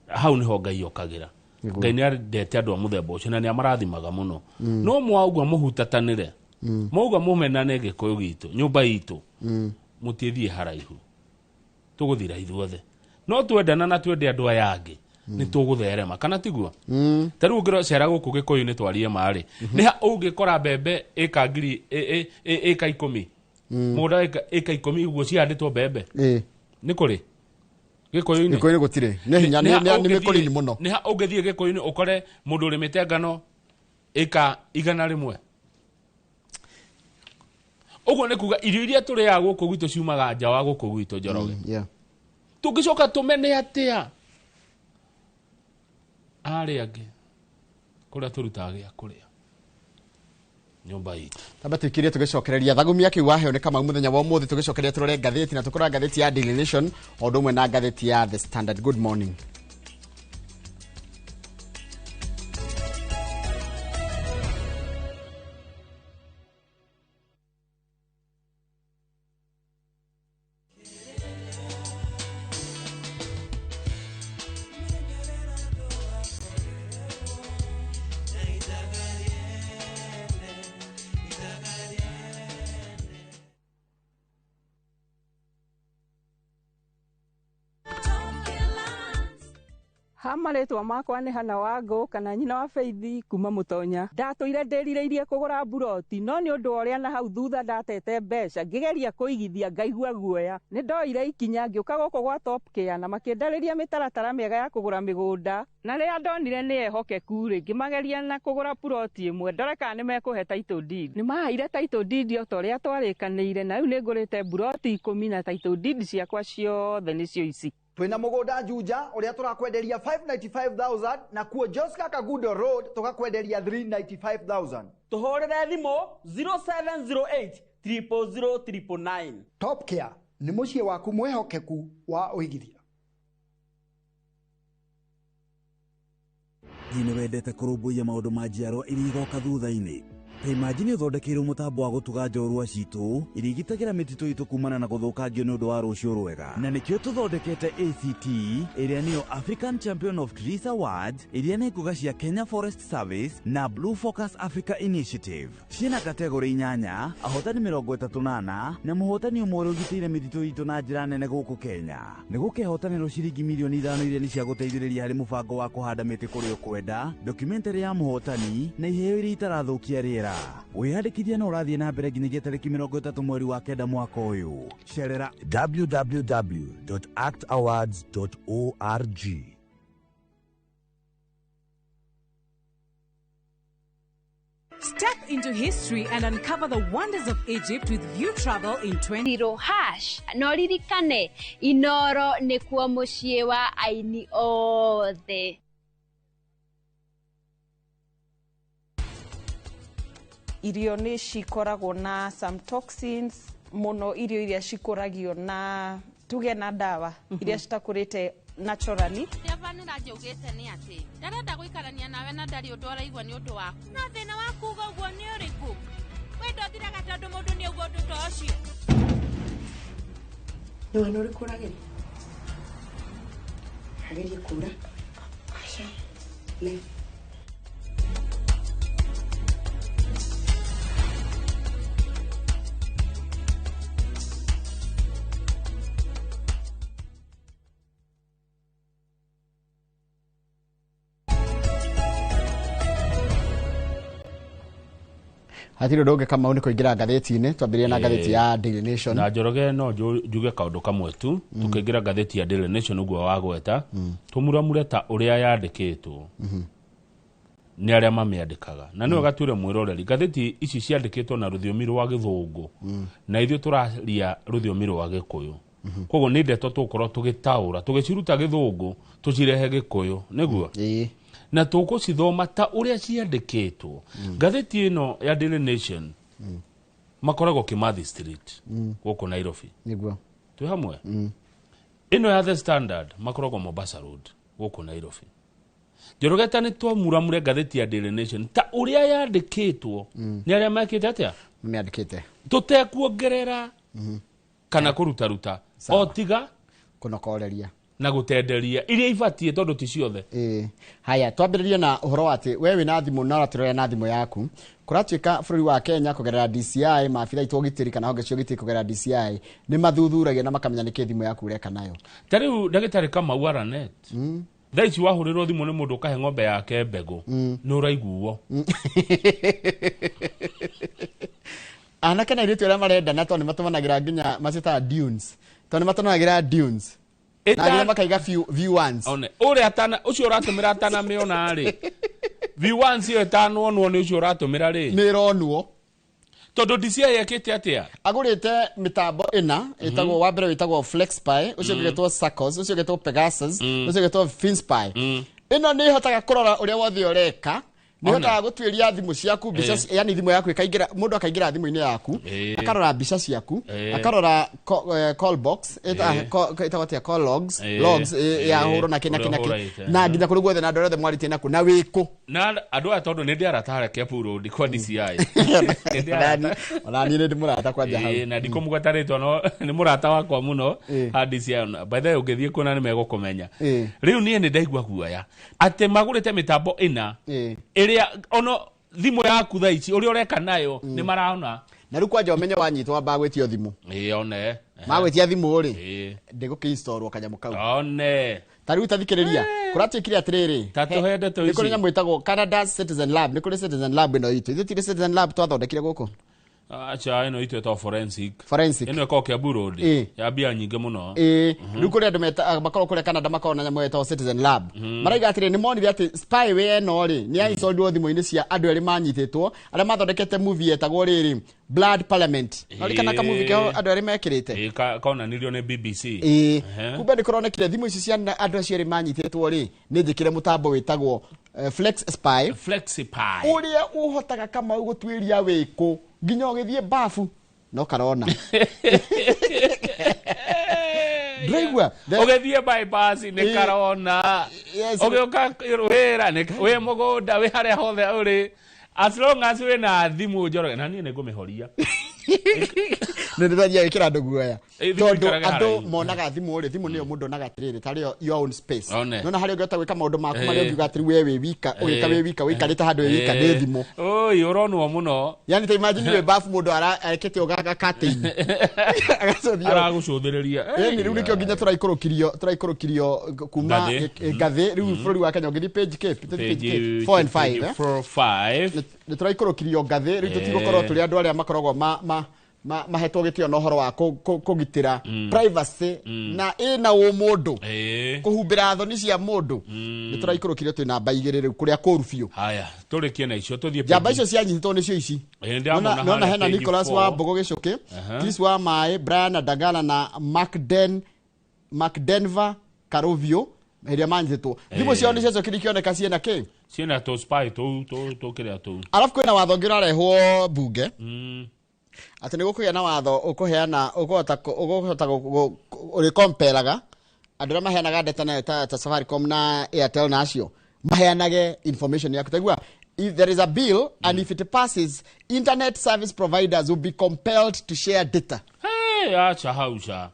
hau niho Ngai okagira Ngai ni arendete andu a muthemba ucio na ni amarathimaga muno no mwauga muhutatanire mwauga mumenane gikuyu gitu nyumba itu mutiethie haraihu tuguthira ithuothe no twendana na twende andu aya angi ni tugutherema kana tiguo taru ngiro cera guku gikuyu ni twarie mari ni ha ungikora mbembe eka ngiri eka 10 muda eka 10 guo cianditwo mbembe ni kuri gikuyu-ini gutire ne hinya ni mikuri ni muno ni ha ungithie gikuyu-ini ukore mundu urimite ngano eka 100 uguo ni kuga irio iria turiaga guku gwitu ciumaga nja wa guku gwitu Njoroge tungicoka tumene atia ari angi kuria turutaga gya kuria nyumba hii tabatikirie tugicokereria thagumia kiu waheo ni kama muthenya wa umuthi tugicokereria turore ngatheti na tukora ngatheti ya Daily Nation o ndumwe na ngatheti ya The Standard. Good morning. Hamaretwa makwa ni Hana Wangu kana nyina wa Feithi kuma Mutonya. Ndatuire ndirireirie kugura buroti no ni undu uria na hau thutha ndatete mbeca ngigeria kuigithia ngaigua guoya. Ni ndoire ikinya ngiuka guku gwa Top Care na makindariria mitaratara miega ya kugura migunda. Na ria ndonire ni ehokeku ri ngimageria na kugura buroti imwe ndoreka ni mekuhe title deed. Ni mahaire title deed o toria twarikanire na riu ni ngurite buroti 10 na title deed ciakwa ciothe nicio ici. Twina mugunda Juja uria turakwenderia 595,000 na kuo Joska Kagudo Road tukakwenderia 395,000. Tuhorere thimo 0708 000 Top Care ni muciĩ waku mwehokeku wa uigithia. Thini wendete kurumbuiya maundu ma njiarwa iria igoka thutha-ini. Ta imagine uthondekeirwo mutambo wa gutuga njorua citu irigitagira mititu itu kumana na guthukangio ni undu wa rucio rwega na nikio tuthondekete ACT iria niyo African Champion of Trees Awards iria ni nguga cia Kenya Forest Service na Blue Focus Africa Initiative ciena kategori 8 ahotani 38 na muhotani umwe ugitire mititu itu na njira nene guku Kenya ni gukehotanirwo ciringi milioni 5 iria ni cia guteithĩrĩria hari mubango wa kuhanda miti kuri ukwenda documentary ya muhotani na iheo iria itarathukia riera wiyandikithia na urathie na mbere nginyagia tariki 30 mweri wa kenda mwaka uyu cerera www.actawards.org. Step into history and uncover the wonders of Egypt with View Travel in 20 hash no ririkane Inoro nĩ kuo mũciĩ wa aini othe. irio nĩ cikoragwo na some toxins mũno, irio iria cikoragio na tuge na ndawa iria citakũrĩte naturally. Stefani rajaugĩte nĩ atĩ ndarenda gũikarania nawe na ndarĩ ũndũ araigua nĩ ũndũ waku. No thĩna waku ũguo nĩ ũrĩkũ? We ndothiraga tondũ mũndũ nĩ ũguo ũndũ ta ũcio. Nĩ wena ũrĩkũ ũrageria? Agerie kura. Aca. Ne. Hatiro doge kama uni kuingira gatheti-inĩ twambirie na gatheti ya Daily Nation. Na Njoroge no njuge kaundu kamwe tu tukaingira gatheti ya Daily Nation uguo wagweta tumuramure ta uria yandikitwo ni aria mamiandikaga na niwe gature mwiroreri gatheti ici ciandikitwo na rũthiomi rwa Gĩthũngũ na ithuĩ tũraria rũthiomi rwa Gĩkũyũ koguo ni ndeto tukorwo tugitaura tugiciruta Gĩthũngũ tucirehe Gĩkũyũ niguo na tugucithoma ta uria ciandikitwo. Gatheti ino ya Daily Nation makoragwo Kimathi Street guku Nairobi niguo tu hamwe. Ino ya The Standard makoragwo Mombasa Road guku Nairobi. Njoroge ta ni twamuramure gatheti ya Daily Nation ta uria yandikitwo ni aria makite atia meandikite tutekuongerera kana kuruta otiga kunokoreria na gutenderia iria ibatie tondu ti ciothe. Haya twambiririe na uhoro ati we wina thimu na ratirore na thimu yaku kuratuika bururi wa Kenya kugerera DCI maabitha itogitiri kana honge cio gitiri kugerera DCI ni mathuthuragia na makamenya niki thimu yaku ureka nayo. Tariu ndagitari kama Waranet thaici wahurirwo thimu ni mundu kahe ng'ombe yake mbegu ni uraiguo anake na iritu aria marenda na toni matumanagira nginya macita dunes toni matumanagira dunes na ria makaiga view ones one uri atana ucio uratumira atana meona ri view ones iyo etano onwo ni ucio uratumira ri ni ronwo tondu DCI yakite atia agurite mitambo ina etagwo wa mbere witagwo FlexSpy ucio getwo Saccos ucio getwo Pegasus ucio getwo FinSpy ino ni hotaga kurora uria wothe ureka ni hotaga gutwiria thimu ciaku mbica yani thimu yaku ikaingira mundu akaingira thimu-ini yaku akarora mbica ciaku akarora call box itawatia call logs ya horo na kina na nginya kuri guothe na ndorothe mwarite naku na wiku na andu aya tondu ni ndiaratara Kiambu Road kwa DCI ona ni ndi murata kwa jahau na ndikumugwataritwo no ni murata wakwa muno ha DCI by the way ungithie kuna ni megukumenya riu nie ni ndaigua guoya ate magurite mitambo ina iria ono thimu yaku thaici uria ureka nayo ni marahona na riu kwanja umenye wanyitwa bagwetio thimu one magwetia thimu ri ndigukiinstallwo kanyamu kau one tariu tathikiriria kuratikire atiriri tatuhende to ici nikuri nyamwitagwo Canada Citizen Lab nikuri Citizen Lab ino itu ithitire Citizen Lab twathondekire guku acha ino itu to forensic ino ko Kiambu Road ya bia nyinge muno riu kuri andu meta makoro kuri Canada makoro na nyamwe to Citizen Lab maraiga atire ni monire ati spyware no ri ni aisoldio thimu-ini cia andu eri manyititwo aria mathondekete movie etagwo riri Blood Parliament nori kana ka movie keo andu eri mekirite kaona nirio ni BBC kumbe ni kuronekire thimu ici cia andu acio eri manyititwo ri ni njikire mutambo witagwo FlexSpy uria uhotaga kama gutwiria wiku nginya ugithie bafu no karona Draigua ugithie bypass ni karona ugioka wira ni we mugunda we haria hothe uri as long as we na thimu Njoroge na nie nigumihoria ndirajia ikira andu guoya tondu andu monaga thimu ri thimu niyo mundu naga tiriri tari your own space nona hari ungeta gwika maundu maku mari ungiuga atiri we wika urika we wika wikarite handu wika ni thimu oi uronwo muno yani ta imagine we bafu mundu arekete ugaga curtain agacothio aragucuthiriria ni riu nikio nginya turaikurukirio kuma ngathi riu bururi wa Kenya ungithi page 4 and 5 ni turaikurukirio ngathi riu tutigukorwo turi andu aria makoragwo mahetwo gitio na uhoro wa kugitira privacy na ina umundu kuhumbira thoni cia mundu ni turaikurukirio tu namba igiriri kuria kuru biu. Haya turikie na icio tuthie jamba icio cianyitwo nicio ici nona hena Nicholas wa Mbogo Gicuki Chris wa Mai Brian Dagala na McDenver Karovio Heria manjitwo thimo cio ni cio kirikioneka ciena ki ciena to spy to kiria to alafu kwina watho ngirarehwo bunge ati ni gukugia na watho ukuheana uguhota uri comparaga andu ra maheanaga data na ta Safaricom na Airtel na acio maheanage information yaku tegua if there is a bill and if it passes internet service providers will be compelled to share data acha hausha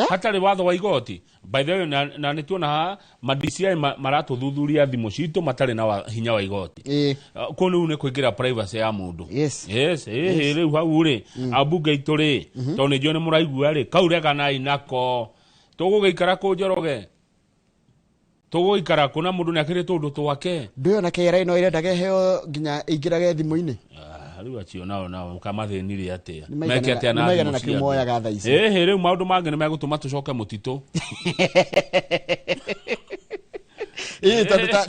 hatari watho wa igoti by the way na nituona ma DCI maratuthuthuria thimu citu matari na hinya wa igoti ko nu ne kuingira privacy ya mundu yes riu hau ri abunge ituri to ni jone muraigua ri kaurega na inako tugugeikara ku njoroge tuguikara kuna mundu ni akire tundu twake ndio na kera ino ire ndage heo nginya ingirage thimu-ini riu acio nao kamathenire atia meke atia na mega na kimoya gatha ici riu maundu mangi ni megutuma tucoke mutitu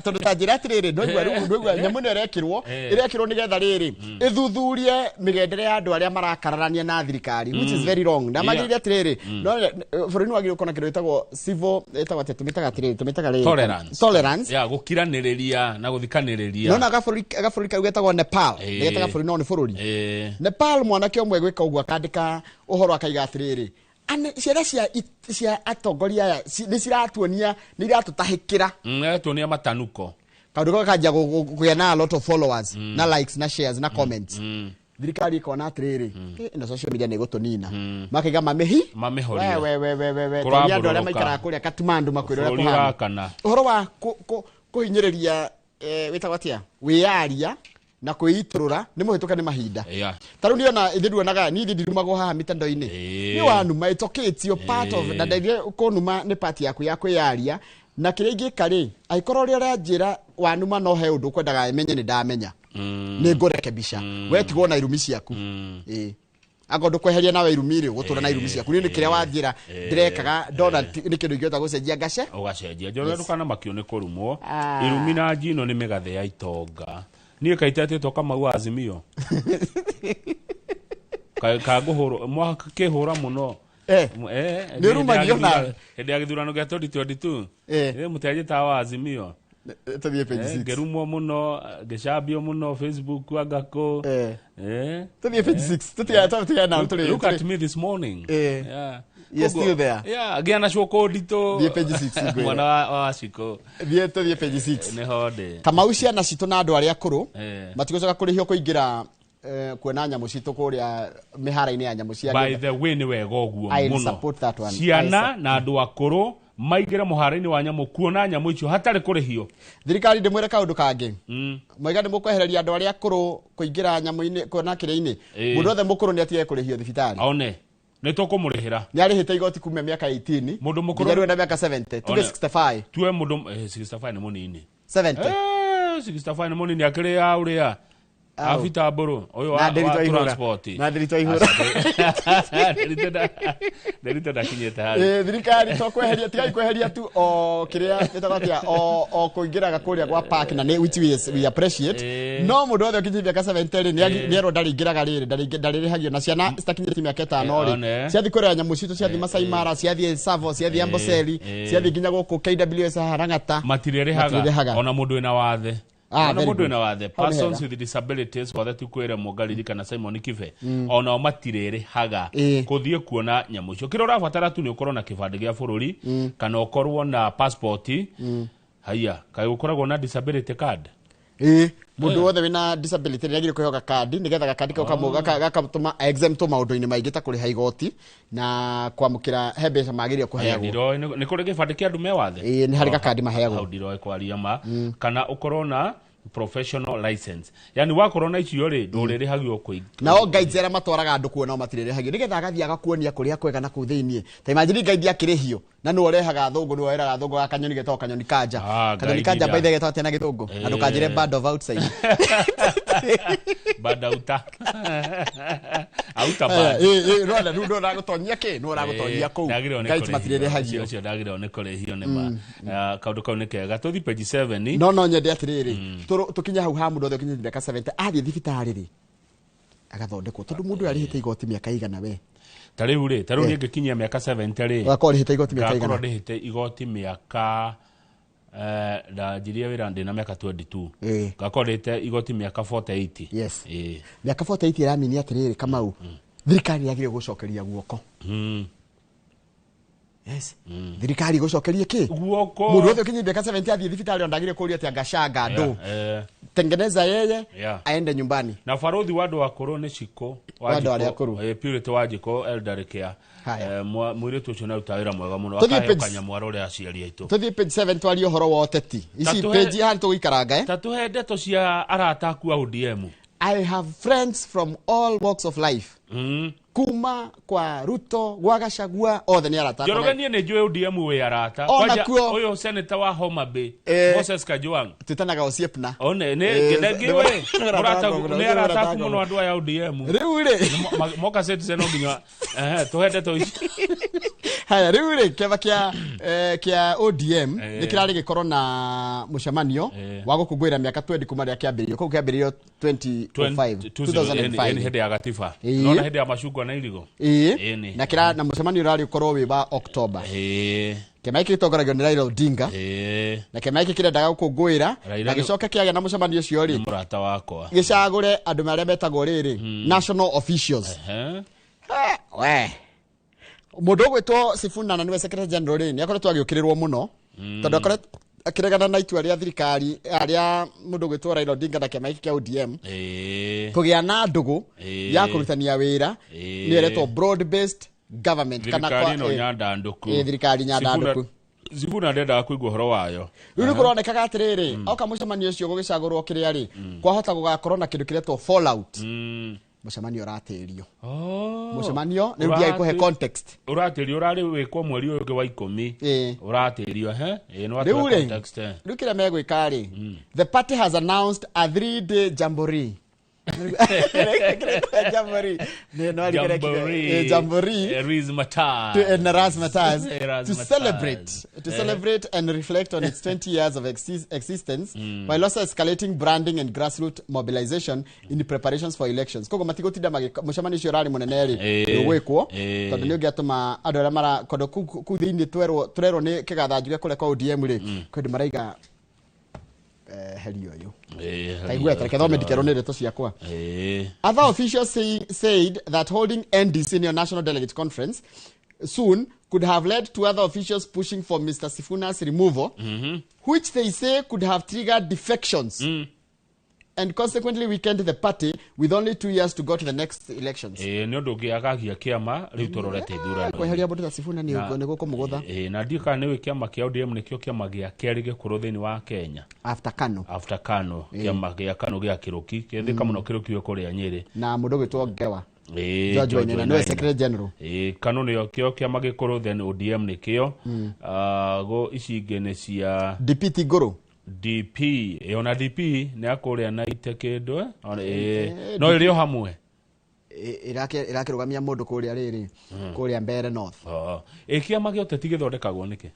tondu ta njira atiriri ndogwa nyamu ne rekirwo nigetha riri ithuthurie migendere ya andu aria marakararania na thirikari which is very wrong na magirire atiriri no buruni wagire ukona kindu itagwo civil itagwo tumitaga riri tolerance ya gukiraniriria na guthikaniriria no gaburi kau getagwo Nepal getaga buruni no ni buruni Nepal mwanake omwe gwika ugu akandika uhoro akaiga atiriri ciana cia atongoria ni ciratuonia ni iratutahikira tuonia matanuko kaundu gakajia kugia na a lot of followers na likes na shares na comments thirikari ikona atiriri ino social media ni gutunina makiga mamehoria we toria andu aria maikara kuria Kathmandu makwirira kuhana uhoro wa kuhinyiriria witagwo atia wiaria na kuiturura ni muhituka ni mahinda taru ndio na ithiruanaga ni thirumagwo haha mitando-ini ni wanuma itoketio part of na ndege kunuma ni part yaku ya kwiaria na kiria ingikari aikoro ria ranjira wanuma no he undu kwendaga imenye ni ndamenya ni ngurekebisha we tigwo na irumi ciaku agondo kweheria nawe irumi ri gutura na irumi ciaku ni kiria wanjira direkaga ndona ni kindu ingiota gucenjia ngace ugacenjia njoro ndukana makio ni kurumwo irumi na njino ni migathe ya itonga niä kaitete toka mau Azimio kaguhoro mwaka hura muno ni rumagio na hende ya githurano gya 2022 muteje tawa Azimio tuthie page 6 ngerumo muno ngecambio muno Facebook agako tuthie page 6 tutia na look at me this morning you're still there again na shoko dito thie page 6 mwana wa ciko thie page 6 ne hode kama ucia na cito na andu aria akuru matigocoka kurihio kuingira kuona nyamu citu kuria mihara-ini ya nyamu cia by the way ni wega uguo muno ciana na andu akuru maigire muhara-ini wa nyamu kuona nyamu icio hatari kurihio thirikari ndimwire kaundu kangi maiga ndimukwehereria andu aria akuru kuingira nyamu-ini kuona kiria-ini mundu othe mukuru ni atige kurihio thibitari one ni tukumurihira ni arihite igoti kuma miaka 18 mundu mukuru nginya miaka 70 tuge 65 tuwe mundu 65 ni munini 70 65 ni munini akiria uria afita boro oyo wa transport na dirito ihura dirito da kinyeta hari thirikari to kweheria tigai kweheria tu o kiria nitagatia o kuingira gakuria kwa park na which we appreciate no mundu othe ukijibia ka 70 ni ero ndaringiraga riri ndarihagio na ciana citakinyete miaka 5 ri ciathi kuria nyamu citu ciathi Masai Mara ciathi Savo ciathi Amboseli ciathi nginya guku KWS Harangata matirirehaga ona mundu ina wathe ona mundu ina wathe persons with disabilities kwa thatu kwera mugariri kana Simon Kive ona matirirehaga kuthie kuona nyamu cio kiro rabatara tu ni ukorwo na kibande gia bururi kana ukorwo na passport haya kai ukoragwo na disability card mundu wothe wina disability ni agire kuheoka card nigetha gakandi gakamutuma exempt maundu-ini maingi ta kuriha igoti na kwamukira he mbeca magirio kuheagwo ni kuri gibande kia andu me wathe ni hari gakandi maheagwo au ndiro kwaria ma kana ukorwo na professional license yani wakorwo na icio ri ndurihagio kuingi na o gaijera matwaraga andu kuona matirihagio nigetha agathia agakuonia kuria kwega na ku thiini ta imagine gaidi akirihio na no rehaga thungu no weraga thungu akanyoni geto kanyoni kanja kanyoni kanja by the geto atena githungu andu kanjire bad of outside bad outa rwanda ndu ragutonyia ki no ragutonyia ku gaiti matirihagio cio ndagire one kurihio ni ma kaundu kau ni kega tuthi page 7 no nyende atiriri tukinya hau ha mundu othe ukinyire miaka 70 athie thibitari ri agathondekwo tondu mundu arihite igoti miaka igana we tariu ri ngikinyia miaka 70 ri wakori hite igoti miaka igana wakori hite igoti miaka Ndajirie wira ndina miaka 22 gakorete igoti miaka 48 yes miaka 48 iramini atiriri Kamau thirikari yagire gucokeria guoko yes thirikari gucokeria ki guoko mundu othe kinyi miaka 70 athie thibitari ondagire kuria ati angashanga ndo tengeneza yeye aende nyumbani na farodhi wadu akoro ni chiko wadu ali akoro purity wajiko elder care mwire tucho na utawira mwega muno akayokanya mwarore aciari aitu tuthie page 7 twali uhoro wa oteti ici page hali tugikaranga tatuhe ndeto cia arata ku ODM. I have friends from all walks of life kuma kwa Ruto gwa Gachagua othe ni arata Joroganie ne joe ODM we arata kwaja oyo senator wa Homa Bay Moses Kajwang tutanaga osiepna one ne gedegiwe murata ne arata ku muno andu ya ODM riure moka setu seno ginya tuhete to haya riure keva kia ODM nikirari gikorwo na mucemanio wa gukungwira miaka 20 kuma ria kiambirio ko kiambirio 2005 hede ya gatifa nona hede ya mashugwa na iligo na kira na mucemanio rari ukorwo wi wa October Kemaiki togoragio ni Raila Odinga na Kemaiki kirendaga gukungwira na gicoke kiage na mucemanio cio ri murata wakwa gicagure andu maria metagwo riri national officials we mundu gwitwo Sifuna na niwe secretary general ri ni akoretwo agiukirirwo muno tondu akoretwo akiregana na itua ria thirikari aria mundu gwitwo Raila Odinga na Kemaiki kia ODM kugia na ndugu ya kurutania wira ni eretwo broad based government kana kwa no nyanda nduku thirikari nyanda nduku Sifuna ndenda kuigwa horo wayo riu kuronekaga atiriri oka mucemanio ucio gugicagurwo kiria ri kwahota gugakorwo na kindu kiretwo fallout mucemanio ratirio mucemanio ni ndia ikuhe context uratirio urari wikwo mweri uyu wa 10 uratirio no atu context riu kira megwika ri the party has announced a 3-day jamboree Jamboree to celebrate and reflect on its 20 years of existence while also escalating branding and grassroots mobilization in the preparations for elections. Kogo matigotida mucemani cio rari munene ri gwikwo tondu ni ungiatuma andu aria mara kondo ku thiini twerwo ni kigathanju kule kwa ODM ri kwendi maraiga Other officials said that holding NDC in your National Delegate Conference soon could have led to other officials pushing for Mr. Sifuna's removal, which they say could have triggered defections and consequently weakened the party with only 2 years to go to the next elections. No dogi agagia kiama riu tororete ithurano kweheria mundu ta Sifuna ni ugo niguo kumugutha na ndika niwe kiama kia ODM nikio kiama gia keri gikuru thini wa Kenya after Kano kiama gia Kano gia Kiruki kethika muno Kiruki we kuria Nyeri na mundu gwitwo Ngewa George Wainaina no secretary general Kano niyo kio kiama gikuru then ODM nikio go icingene cia DPT Guru DP ona DP ni akuria na itekedo no irio hamwe irakirugamia mundu kuria riri kuria Mbere North kiama gio teti githondekagwo niki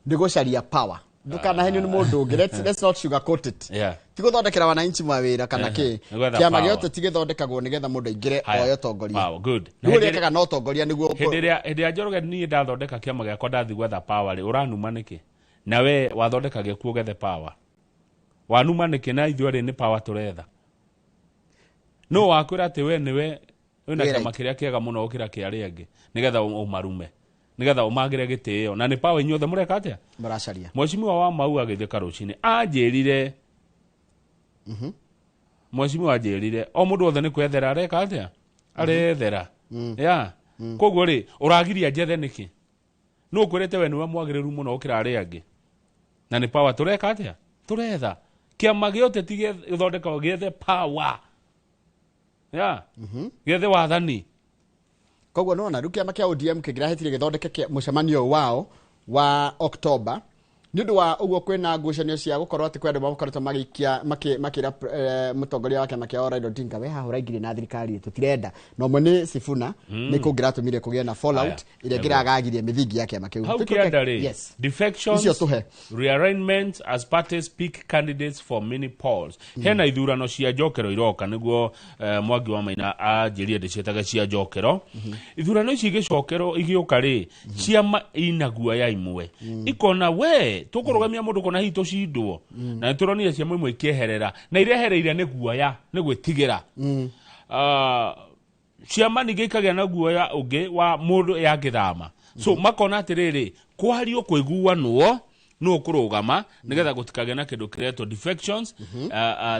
ndigucaria power ndukana henyu ni mundu ungi let's not sugarcoat it tiguthondekera wananchi mawira kana ki kiama gio teti githondekagwo nigetha mundu ingire oyo tongoria good ndurekaga no tongoria niguo henderia Njoroge ni ndathondeka kiama giakwa ndathi gwetha power ri uranuma niki nawe wathondeka gekuo gethe power wanuma niki na ithuari ni power turetha no wakwira ati we niwe wina kiama kiria kiega muno ukira kiari angi nigetha umarume nigetha umagire gitio na ni power inyuothe mureka atia muracaria mweshimiwa wa Mau agithika rucini anjirire mweshimiwa anjirire o mundu othe ni kwethera areka atia arethera koguo ri uragiria njethe niki no kwirete we niwe mwagiriru muno ukira ari angi na ni power tureka atia turetha kiama giote tige githondeka gethe power gethe wathani koguo no na rukia makia ODM kigirahetire githondeke mucemanio wao wa October nundu wa uguo kwina ngucanio cia gukorwo ati kwendu makoretwo magikia makira mutongoria wake makia Raila Odinga we haho raigire na thirikari tutirenda no mwene Sifuna ni kungira tumire kugia na fallout ile ngira agagirie mithingi yake makiu defections rearrangement as parties pick candidates for many polls hena ithurano cia njokero iroka niguo Mwangi wa Maina ajirie ndicetaga cia njokero ithurano ici igicokero igiuka ri ciama inagua ya imwe ikona we tukurugamia mundu kona hito cindwo na turonire ciama imwe ikieherera na irehereire ni guoya ni gwitigira ciama nigikagia na guoya ungi wa mundu yangithama so makona atiriri kwario kwiguanwo no kurugama nigetha gutikage na kindu kireto defections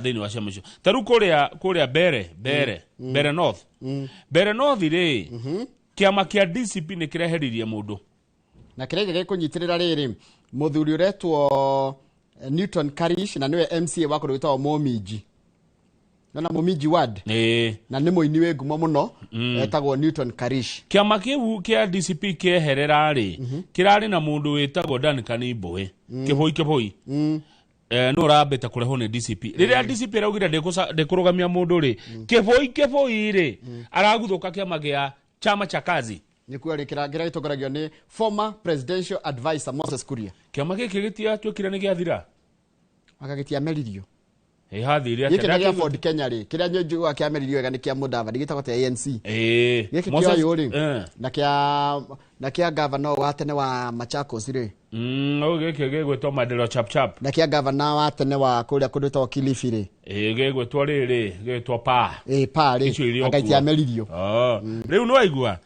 thini wa ciama icio taru kuria bere north bere north ri kiama kia DCP ni kireheririe mundu na kirege kunyitirira riri muthuri uretwo Newton Karish na niwe MCA wako witwa Momiji na Momiji ward na ni muini we ngumo muno etagwo Newton Karish kiama kiu kia DCP kieherera ri kirari na mundu witagwo Duncan Ibwe kiboi no rabeta kureho ni DCP riria DCP raugire ndikurugamia mundu ri kiboi ri araguthuka kiama gia chama cha kazi nikuwa rikirangira itogoragio ni former presidential advisor Moses Kuria kiama giki gitia twikira ni giathira akagitia meririo hathiria giki Ford Kenya ri kiria njuga kia meririo ega ni kia Mudavadi gitagwo ta ANC giki kia yuri na kia governor wa tene wa Machakos ri giki gigwetwo Madelo chap na kia governor wa tene wa kuria kudutwo Kilifi ri gigwetwo riri gigwetwo pa ri akaitia meririo riu no aigua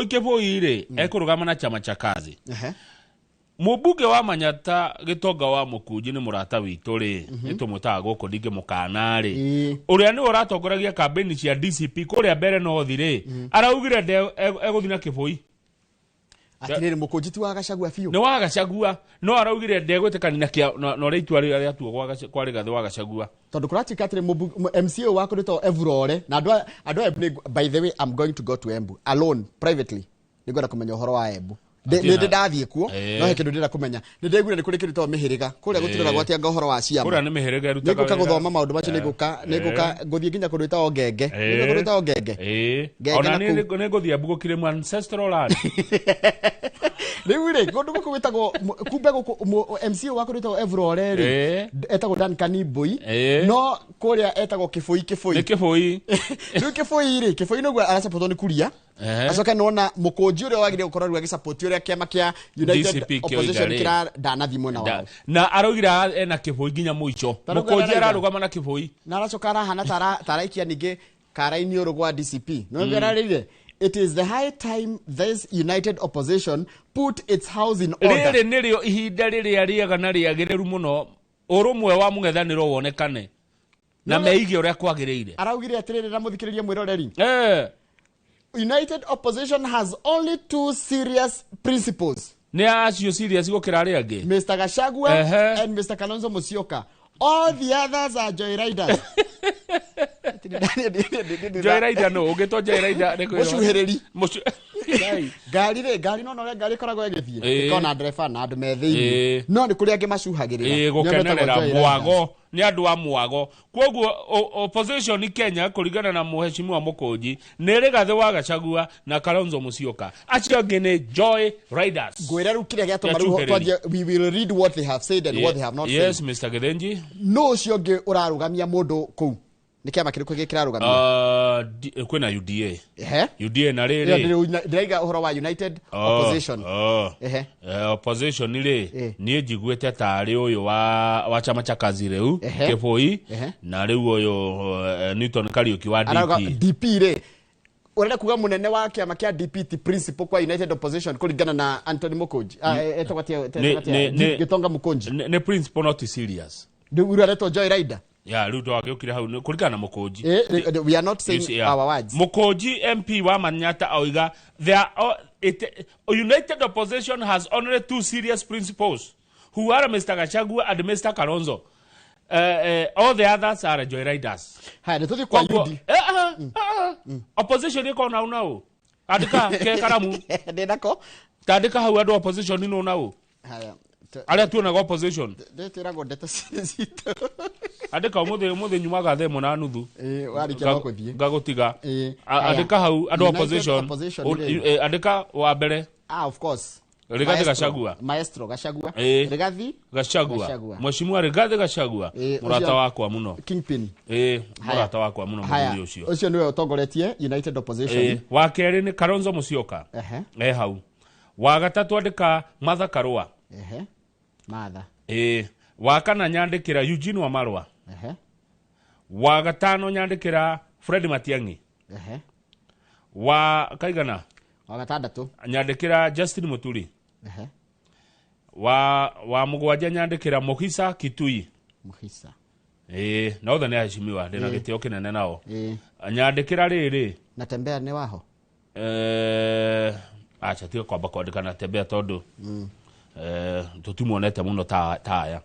kiboi ri ekurugama na chama cha kazi Mubuge wa Manyata gitonga wa Mukunji ni murata witu ri nitumutaga guko ndinge mukana ri uria ni uratongoragia campaign cia DCP kuria mbere no thire araugire eguthina kiboi atiriri Mukunji tu wagacagua fiu ni wagacagua no araugire ndegwitikana no riitwa ria tuo kwa rigathi wagacagua tondu kuratika atire MCA wako rito Evurore na andu by the way I'm going to go to Embu alone privately nigora kumenya uhoro wa Embu ninde ndathie kuo no hekindu ndira kumenya nindegwire ni kuri kirito mihiriga kuria gutirira gwati ngahoro wa ciama kuria ni mihiriga rutaga niguka guthoma maundu macio niguka guthie nginya kurita ogenge niguka kurita ogenge ona ni nguthie Embu kire ancestral land Niwire gondu guku witagwo kumbe guku MCA wako rito Evurore ri etagwo Duncan Ibwe no kuria etagwo kiboi ni kiboi ni kiboi no gwa arasupport ni Kuria acoka nona Mukunji uria wagire gukorwo ruga support uria kiama kia United Opposition kira ndanathi mwena wao na arogira ena kiboi nginya muico Mukunji ararugama na kiboi na aracoka arahana taraikia ninge karaini urugwa DCP no ngerarire. It is the high time this United Opposition put its house in order. Riri nirio ihinda riria riega na riagireru muno urumwe wa mung'ethaniro wonekane na meige uria kwagiriire. Araugire atiriri na muthikiriria mwiroreri. United Opposition has only two serious principles. Ni acio serious gukira ria angi. Mr. Gachagua and Mr. Kalonzo Musyoka. All the others are joyriders. Joyrider no ugeto joyrider ne ko mushuhereri gari no gari koragwo egithie ikona driver na andu metheini no ni kuri angi mashuhagirira gukenerera mwago ni andu a mwago kwoguo opposition ni Kenya kuringana na muheshimiwa Mukunji ni rigathi wa Gachagua na Kalonzo Musyoka acio angi ni joyriders gwira ru kiria giatuma we will read what they have said and what they have not said. Yes Mr. Githenji no cio angi urarugamia mundu ku ni kiama kiriku gikirarugamia kwina UDA UDA na riri ndaiga uhoro wa United Opposition opposition ni njiguete tari uyu wa chama cha kazi riu kiboi na riu uyu Newton Kariuki wa DP ri urenda kuga munene wa kiama kia DP principal kwa United Opposition kuringana na Anthony Mukunji etagwatia Gitonga Mukunji ne principal not serious ndu urareto joyrider ruto wagiukire hau kuringana na Mukunji we are not saying our words. Mukunji MP wa Manyata oiga United Opposition has only two serious principles who are Mr. Gachagua and Mr. Kalonzo. All the others are joyriders. Haya nituthi kwa UD. Opposition iko na unao. Andika ke karamu. Ndendako. Tandika hau andu opposition ino unao. Haya. Aria tu na opposition. Ndetira gondeta sito. Andika umuthe nyuma gathe mo na nuthu. Warikia no kuthie. Ngagutiga. Andika hau andu opposition. Andika wa mbere. Of course. Rigathi Gachagua. Maestro Gachagua. Rigathi Gachagua. Mheshimiwa Rigathi Gachagua. Murata wakwa muno. Kingpin. Murata wakwa muno muri ucio. Ucio niwe utongoretie United Opposition. Wa keri ni Kalonzo Musyoka. Hau. Wa gatatu andika Martha Karua. Matha. Wa kana nyandikira Eugene Wamalwa. Wa gatano nyandikira Fred Matiang'i. Wa wa gatandatu nyandikira Justin Muturi. Wa mugwanja nyandikira Mukhisa Kitui. Mukhisa. Na othe nĩ aheshimiwa ndĩna gĩtĩo kĩnene nao. Nyandĩkĩra rĩrĩ. Natembea nĩ waho? Acha tiga kwamba kwandĩka Natembea tondũ tũtimuonete mũno ta aya.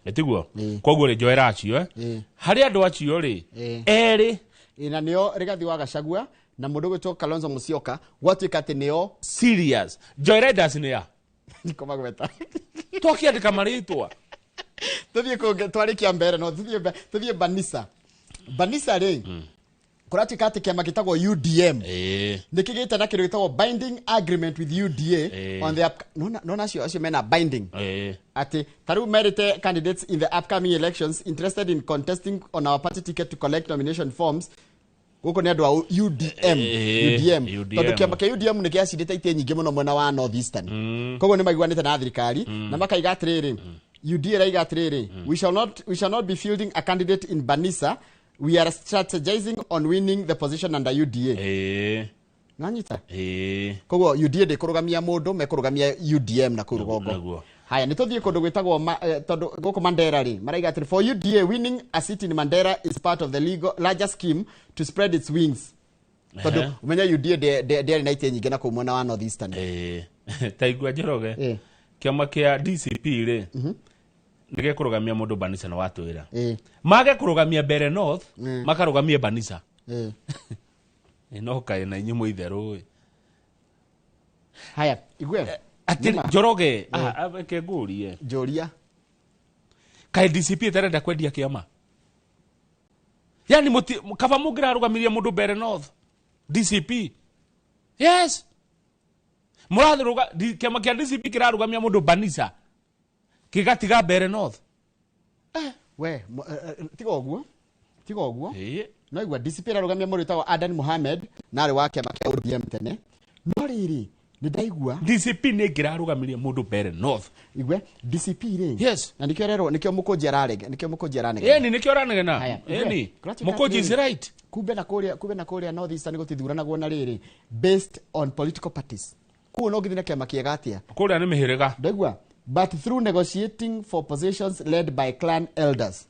Ĩtiguo? Koguo rĩ Joel acio harĩ andũ acio rĩ erĩ. Na nĩo Rigathi wa Gachagua na mũndũ gwĩtwo Kalonzo Musyoka gwatuĩka atĩ nĩo serious. Joel Edas nĩ ya. Nikoma gweta. Twakiandĩka marĩtwa. Tuthie twarĩkia mbere no tuthie Banisa. Banisa rĩ kuratuĩka atĩ kĩama gĩtagwo UDM nĩkĩgĩte na kĩndũ gĩtagwo binding agreement with UDA on the no acio mena binding atĩ tarĩu merĩte candidates in the upcoming elections interested in contesting on our party ticket to collect nomination forms. Gũkũ nĩ andũ a UDM tondũ kĩama kĩa UDM nĩ kĩacindĩte itĩ nyingĩ mũno mwena wa North Eastern. Koguo nĩ maiguanĩte na thirikari na makaiga atĩrĩrĩ UDA raiga atĩrĩrĩ we shall not be fielding a candidate in Banisa. We are strategizing on winning the position under UDA. Nanyita? Koguo UDA ndĩkũrũgamia mũndũ mekũrũgamia UDM na kũu rũgongo. Haya nĩtũthiĩ kũndũ gwĩtagwo tondũ gũkũ Mandera rĩ maraiga atĩrĩ for UDA winning a seat in Mandera is part of the larger scheme to spread its wings. Tondũ umenya UDA ndĩarĩ na itĩ nyingĩ na kũu mwena wa North Eastern. Taigua Njoroge kĩama kĩa DCP rĩ nĩgekũrũgamia mũndũ Banisa na watwĩra mage kũrũgamia Mbere North makarũgamia Banisa. No kaĩ na inyuĩ mũitherũ. Haya igwe atĩ Njoroge abeke ngũrie Njũria kaĩ DCP ĩtarenda kwendia kĩama. Yani kaba mũngĩrarũgamirie mũndũ Mbere North DCP. Yes mũrathiruga kĩama kĩa DCP kĩrarũgamia mũndũ Banisa kigatiga Mbere North. We tiga ũguo no igua DCP arũgamia mũndũ wĩtagwo Adan Mohamed na arĩ wa kĩama kĩa ODM tene. No rĩrĩ nĩ ndaigua DCP nĩ ngĩrarũgamirie mũndũ Mbere North. Igwe DCP rĩ yes na nikio rero nikio Mũkũnji aranege nikio aranegena Mũkũnji is right. Kumbe na kũrĩa North Eastern gũtithuranagwo na rĩrĩ based on political parties. Kuo no githina kĩama kĩega atia kũrĩa nĩ mĩhĩrĩga ndaigua but through negotiating for positions led by clan elders.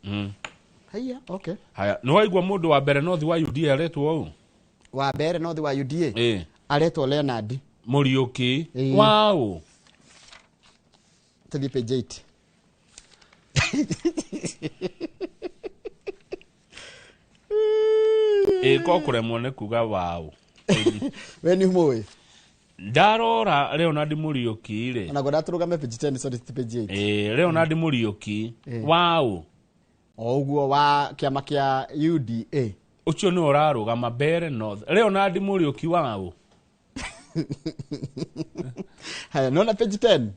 Haya okay. Haya no waigua mũndũ wa Mbere North wa UDA aretwo ũũ wa Mbere North wa UDA aretwo Leonard Muriuki. Wow. Tadi page 8. Ko kuremwo nĩ kuga wow. We ni mũĩ ndarora Leonard Muriuki rĩ ona goda turugame page 10 so page 8. Leonard Muriuki. Wow. Oguo wa kĩama kĩa UDA ucio nĩ ũrarũgama Mbere North. Leonard Muriuki wow. Haya nona page 10.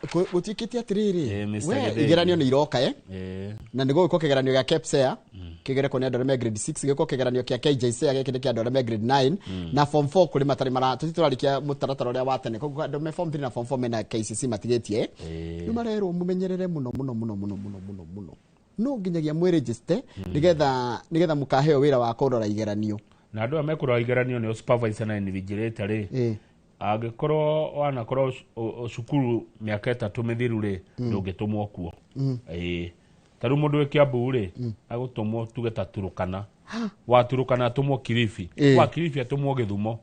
Gũtuĩkĩte atĩrĩrĩ we igeranio nĩ iroka na nĩguo gĩko kĩgeranio gĩa KPSEA kĩgereko nĩ andũ arĩa me grade 6 gĩko kĩgeranio kĩa KJSEA gĩkĩ nĩ kĩa andũ arĩa me grade 9 na form 4 kũrĩ matarĩ mara tũrarikia mũtaratara ũrĩa wa tene koguo andũ me form 3 na form 4 mena KCC matigĩtie nĩ marerwo mũmenyerere mũno no nginyagia mwĩ register nigetha mũkaheo wĩra wa kũrora igeranio na andũ amekũrora igeranio nĩ supervisor na invigilator rĩ angĩkorwo wanakorwo cukuru mĩaka 3 mĩthiru rĩ ndũngĩtũmwo kuo. Tarĩu mũndũ wĩ Kiambu rĩ agũtũmwo tuge ta Turukana waturukana atũmwo Kilifi wa Kilifi atũmwo Gĩthumo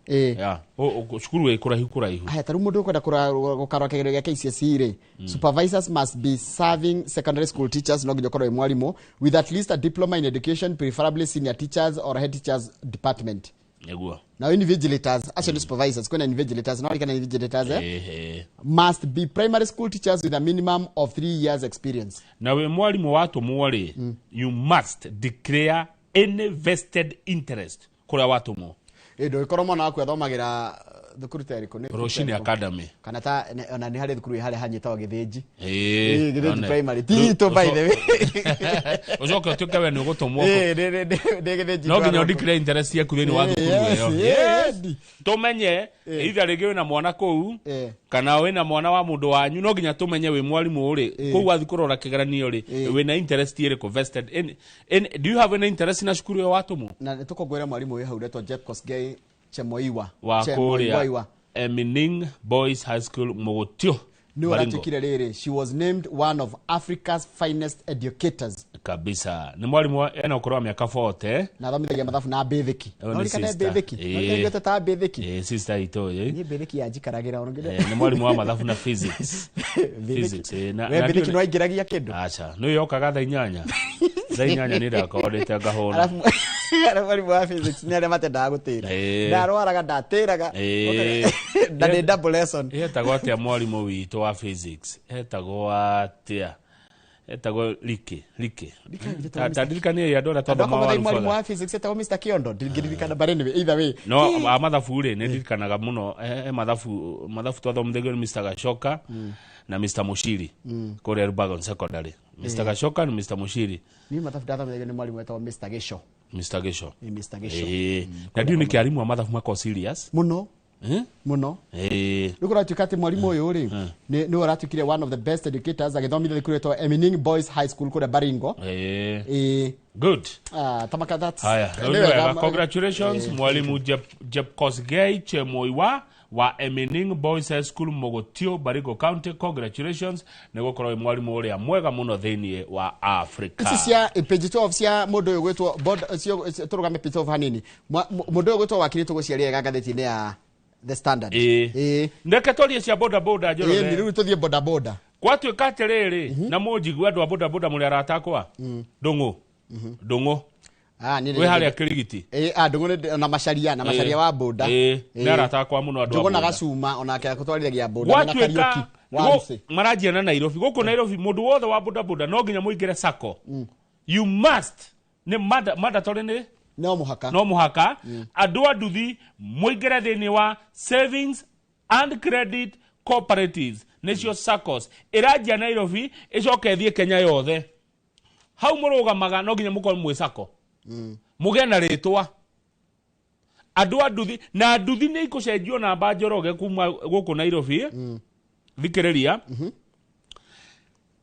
cukuru wĩ kũraihu. Haya tarĩu mũndũ ũkwenda gũkarora kĩgeranio gĩa KCSE rĩ supervisors must be serving secondary school teachers no nginya korwo mwarimũ with at least a diploma in education preferably senior teachers or head teachers department. Now invigilators, actually supervisors, kuna invigilators, now can invigilators must be primary school teachers with a minimum of 3 years experience. Now we mwalimu watu mwari, you must declare any vested interest kura watu mo. Ndo ikorwo mwana waku athomagira thukuru teriko ni Roshini Academy kana ta ona ni hari thukuru hari hanyitwa githinji githinji primary tito by the way ucoke utuke we ni ugutumwo de githinji no ginya declare interest yaku thini wa thukuru yo tumenye either rigi wina mwana kou kana wina mwana wa mundu wanyu no ginya tumenye we mwalimu uri kou wathi kurora kigeranio ri wina interest iriku vested in do you have any interest na shukuru yo watumu na tukogwera mwalimu we hauretwa Jeff Kosgei Chemoiwa wa kuria Emining Boys High School Mogotio ni waratukire riri she was named one of Africa's finest educators kabisa ni mwalimu ena ukoro miaka 40 na thomithagia mathabu na Betheki olikana Betheki ndio ta Betheki sister ito ni Betheki yanjikaragira onogede ni mwalimu wa mathabu na physics na Betheki no aingiragia kindu acha no yokaga tha inyanya ni ndakorete ngahona mwalimu wa physics ni ari matenda gutira ndarwaraga ndatiraga na ni double lesson etagwo atia mwalimu witu wa physics etagwo atia etagwo like tadirikanie ya dora tondu mwalimu wa physics etagwo Mr Kiondo ndirikana barene either way no amathabu ri ni ndirikanaga muno mathabu twathomithagio ni Mr Gashoka na Mr Mushiri kore Rubagon Secondary Mr Gashoka na Mr Mushiri ni mathabu twathomithagio ni mwalimu etagwo Mr Gesho na ndio ni kiarimu wa mathabu mako serious muno rukura tukate mwalimu uyu ri ni waratukire one of the best educators agithomithia thukuru etwa Emining Boys High School kule Baringo good tamaka that congratulations mwalimu Jeff Kosgei Chemoiwa wa Emining Boys High School Mogotio Baringo County congratulations nego korwo mwalimu uria mwega muno thini wa Africa this is ya page 12 cia mundu uyu gwetwo board cio turugame page 12 hanini mundu uyu gwetwo wakirito guciaria gatheti-ini ya The Standard ndeke torie cia boda njoro ni riu tuthie boda kwatuika atiriri na munjigua andu a boda muri aratakwa ndungu we hari akirigiti ndungu na macharia wa boda ni aratakwa muno andu ndungu na gacuma ona ke kutwarithagia boda na Kariuki marajia na Nairobi guku Nairobi mundu wothe wa boda no nginya muingire sako you must ni mandatory ni no muhaka andu anduthi muingire thini wa savings and credit cooperatives nicio SACCOs irajia Nairobi icoke thie Kenya yothe hau murugamaga no nginya mukorwo mwe SACCO muge na ritwa andu anduthi na anduthi ni ikucenjio namba njoroge kuma guku Nairobi thikiriria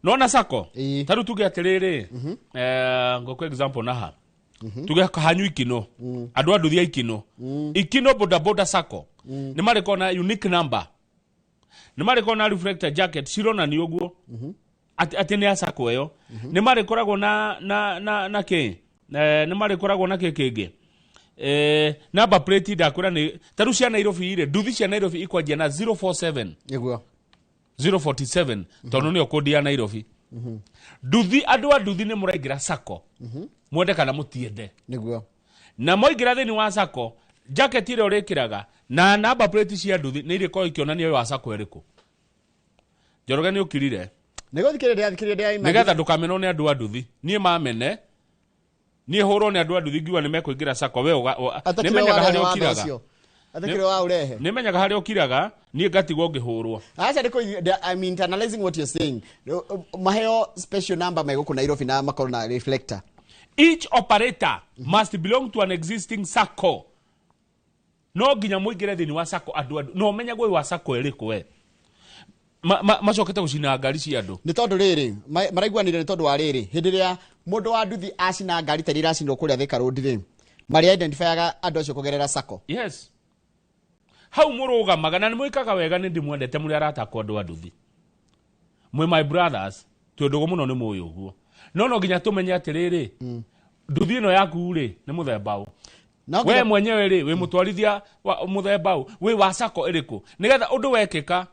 nona SACCO taru tuge atiriri ngoko example naha tuge hanyu ikino andu anduthi ikino ikino boda SACCO ni mariko na unique number ni mariko na reflector jacket cirona ni oguo ati ni SACCO eyo ni marikoragwo na ke ni marikoragwo na kekege number plate ndakura ni taru cia Nairobi ire nduthi cia Nairobi ikwanjia na 047 yeguo 047 tono ni okodi ya Nairobi nduthi andu anduthi ni muraingira SACCO mwende kana mutiende niguo na moingira thini wa SACCO jacket ile urikiraga na number plate cia nduthi ni ire ko ikionania wa SACCO eriku Njoroge ni ukirire nego thikiriria nigetha ndukameno ni andu anduthi nie mamene nie horo ni andu anduthi ngiwa ni mekuingira SACCO we nimenyaga hari ukiraga atakiro wa urehe nimenyaga hari ukiraga nie ngatigwo ngihurwo acha ndiko I'm internalizing what you're saying maheo special number meguku Nairobi na makoro na reflector. Each operator must belong to an existing SACCO. No ginya muigire thini wa SACCO andu no menya gwe wa SACCO eriku we macokete gucina ngari cia andu ni tondu riri maraiguanire ni tondu wa riri hindi ria mundu wa nduthi acina ngari tari racinwo kuria Thika Road ri mari identifyaga andu acio kugerera SACCO. Yes, hau murugamaga na ni muikaga wega ni ndimwendete muri aratakwo andu anduthi mwe my brothers tondu muno ni muyo guo no ginya tumenye atiriri nduthi no yaku ri ni muthemba u we mwenyewe ri we mutwarithia wa muthemba u we wa SACCO eriku nigetha undu wekika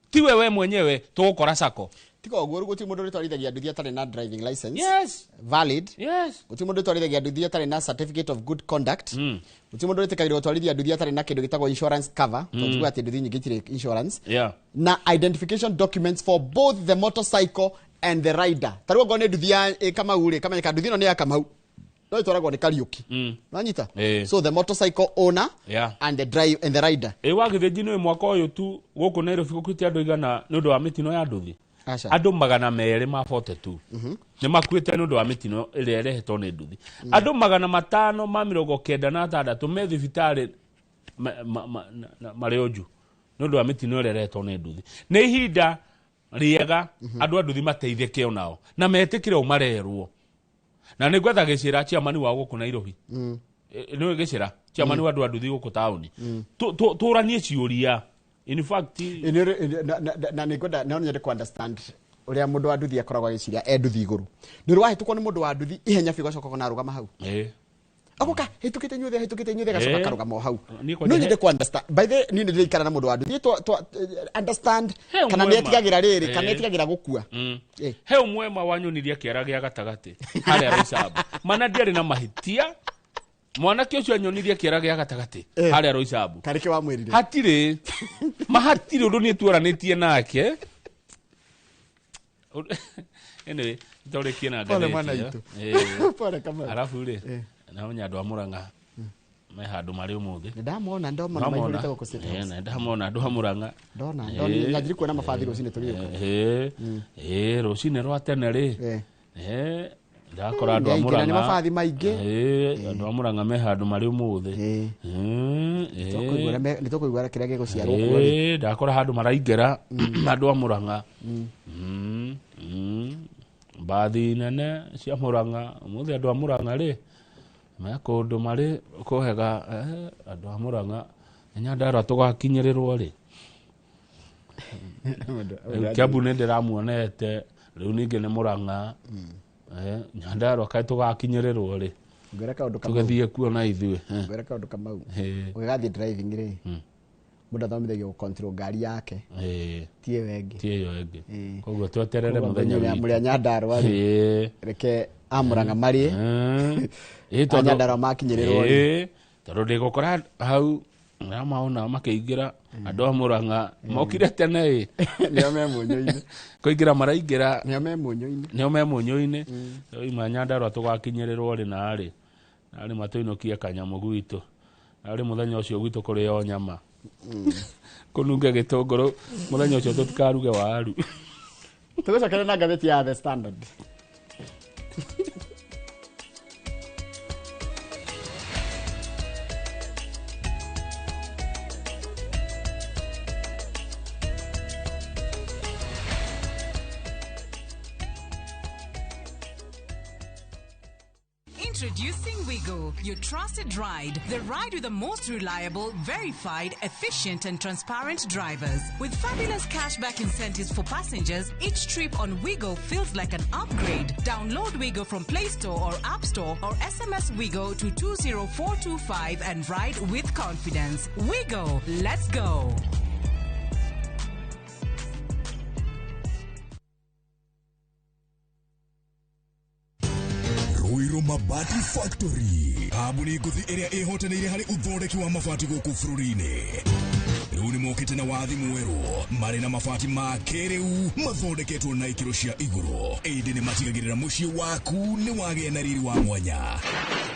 tiwe we mwenyewe tugukora SACCO tiko guo guti mundu ritwarithagia nduthi atari na driving license valid guti mundu ritwarithagia nduthi atari na certificate of good conduct guti mundu ritikagirwo twarithia nduthi atari na kindu gitagwo insurance cover tondu ati nduthi nyingi tire insurance na identification documents for both the motorcycle and the rider. Tarugo ngone nduthi ya Kamau ri kama nduthi no ni ya Kamau no itwaragwo ni Kariuki nanyita so the motorcycle owner and the rider wagithinji ni mwaka uyu tu guku Nairobi gukwite andu igana ni undu wa mitino ya nduthi andu 242 ni makuite ni undu wa mitino iria irehetwo ni nduthi andu 596 me thibitari marioju ni undu wa mitino iria irehetwo ni nduthi ni ihinda riega andu a nduthi mateithike onao na metikire umarerwo na nĩ gwetha gĩcĩra chairman wa gũkũ Nairobi nĩ gĩcĩra chairman wa andu a nduthi gũkũ taũni tũranie ciũria in fact na nĩ gwetha na nyende ku understand uria mundu wa nduthi akoragwo agĩciria nduthi igũrũ nĩ wahĩtũkwo nĩ mundu wa nduthi ihenya biũ gacoka na rũgama hau agoka hĩtũkĩte nyuothe gacoka karũgama hau no nyende ku understand by the ni nĩ ikara na mundu wa nduthi understand kana nĩ etigagira rĩrĩ kana etigagira gũkua he umwe wanyonirie kĩara gĩa gatagati harĩa Roysambu mana ndiarĩ na mahitia mwanake ũcio anyonirie kĩara gĩa gatagati harĩa Roysambu karĩke wa mwĩrire hatirĩ mahatirĩ ũndũ nĩ tuoranĩtie nake anyway tũrĩkie na ngathĩti pole kama alafu rĩ na onya andu a Murang'a me handu mari umuthi ndamona ndoma maihurite guku city na ndamona andu a Murang'a ndona nyajiri kuona mabathi rucine tũrĩe rucine rwa tene ri ndakora andu a Murang'a ni mabathi maingi andu a Murang'a me handu mari umuthi ni tũkũigua kĩrĩa gĩgũciarwo kuo ndakora handu maraingĩra andu a Murang'a bathi nene cia Murang'a umuthi andu a Murang'a ri me kundu mari kuhega andu a Murang'a Nyandarua tugakinyirirwo ri Kiambu nĩ ndĩramuonete rĩu ningĩ nĩ Murang'a Nyandarua kaĩ tugakinyirirwo ri tũgĩthiĩ kuo na ithuĩ ngwĩra kaũndũ kamau ũgĩgathiĩ driving ri mũndũ athomithagio gũ control ngari yake tie wengi koguo tweterere mũthenya witũ mũrĩa Nyandarua ri reke Murang'a mari Nyandarua makinyirirwo tondũ ndĩgũkora hau na maona makĩingĩra andũ a Murang'a mokire tene nĩo me mũnyũ-inĩ kũingĩra maraingĩra nĩo me mũnyũ-inĩ oima Nyandarua tũgakinyirirwo rĩ narĩ matũinũkie kanyamũ gwitũ narĩ mũthenya ũcio gwitũ kũrĩo nyama kũnunge gĩtũngũrũ mũthenya ũcio tũtikaruge waru tũgũcokere na ngathĩti ya The Standard Introducing Wigo, your trusted ride. The ride with the most reliable, verified, efficient and transparent drivers. With fabulous cashback incentives for passengers, each trip on Wigo feels like an upgrade. Download Wigo from Play Store or App Store or SMS Wigo to 20425 and ride with confidence. Wigo, let's go. Ruiru Mabati Factory. Kambuni nguthi iria ihotanĩire harĩ uthondeki wa mabati gũkũ bũrũri-inĩ. Rĩu nĩ mokĩte na wathi mwerũ marĩ na mabati ma kĩrĩu mathondeketwo na ikĩro cia igũrũ. Ĩndĩ nĩ matigagĩrĩra mũciĩ waku nĩ wagĩa na riri wa mwanya.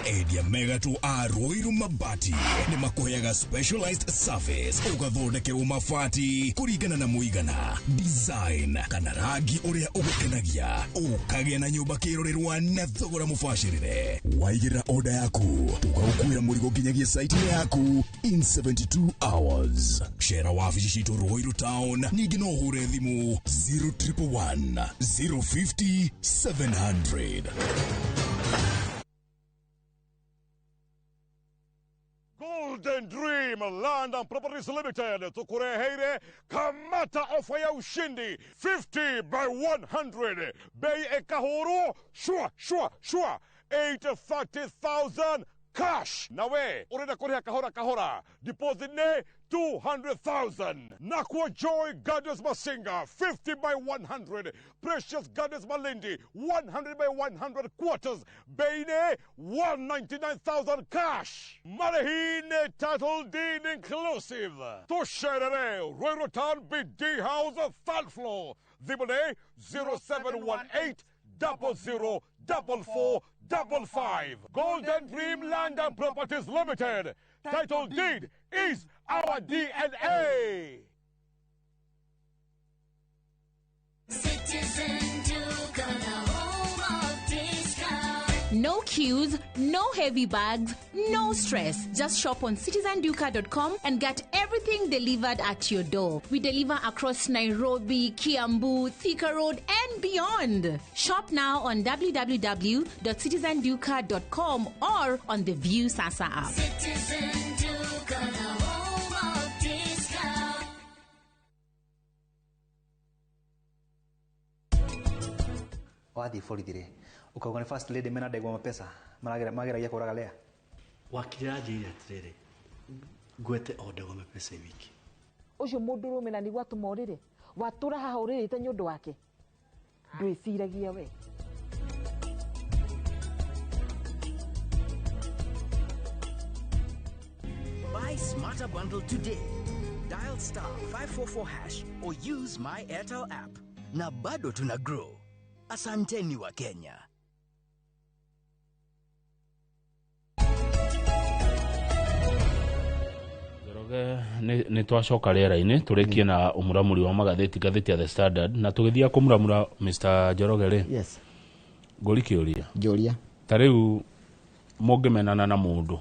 Endia megatũ a Ruiru Mabati nĩ makũheaga specialized service ũgathondekerwo mabati kũringana na mũigana, design kana rangi ũrĩa ũgũkenagia, ũkagĩa na nyũmba kĩrorerwa na thogora mũbacĩrĩre. Waigĩrĩra order yaku tũgagũkuĩra mũrigo nginyagia site yaku in 72 hours. Shera wabici citũ Ruiru Town, ningĩ no ũhũre thimũ 0111 050 700. Golden Dream Land and Properties Limited tukureheire kamata ofa ya ushindi 50 by 100 bei ekahoro shwa 830,000 cash. Nawe urenda kuriha kahora deposit ne 200,000. Nakwa Joy Gardens Masinga 50 by 100. Precious Gardens Malindi 100 by 100 quarters. Beine 199,000 cash. Marahine title deed inclusive. Tosherere Ruiru Town BD House 3rd floor. Dibone 0718 004455. Golden Dream Land and Properties Limited. Title deed is our DNA. Citizen Duke, the home of discount. No queues, no heavy bags, no stress. Just shop on citizenduka.com and get everything delivered at your door. We deliver across Nairobi, Kiambu, Thika Road, and beyond. Shop now on www.citizenduka.com or on the View Sasa app. Citizen Duke, the home of discount. Wathi borithi ukauga ni first lady mena ndegwa mapesa mageragia kuraga lea wakiraje ile atiriri gwete odegwa mapesa wiki ucio mundu rume na nigwa tumorire watura haha uririte nyundu wake ndwiciragia we Buy Smarter Bundle today. Dial *544# or use my Airtel app. Na bado tuna grow. Asanteni wa Kenya. Njoroge ni twacoka rĩera-inĩ tũrĩkie na ũmuramuri wa ngathĩti ya The Standard na tũgĩthia kũmuramura Mr. Njoroge rĩ. Yes. Ngũri kĩũria. Njũria. Ta rĩu mũngĩmenana na mũndũ.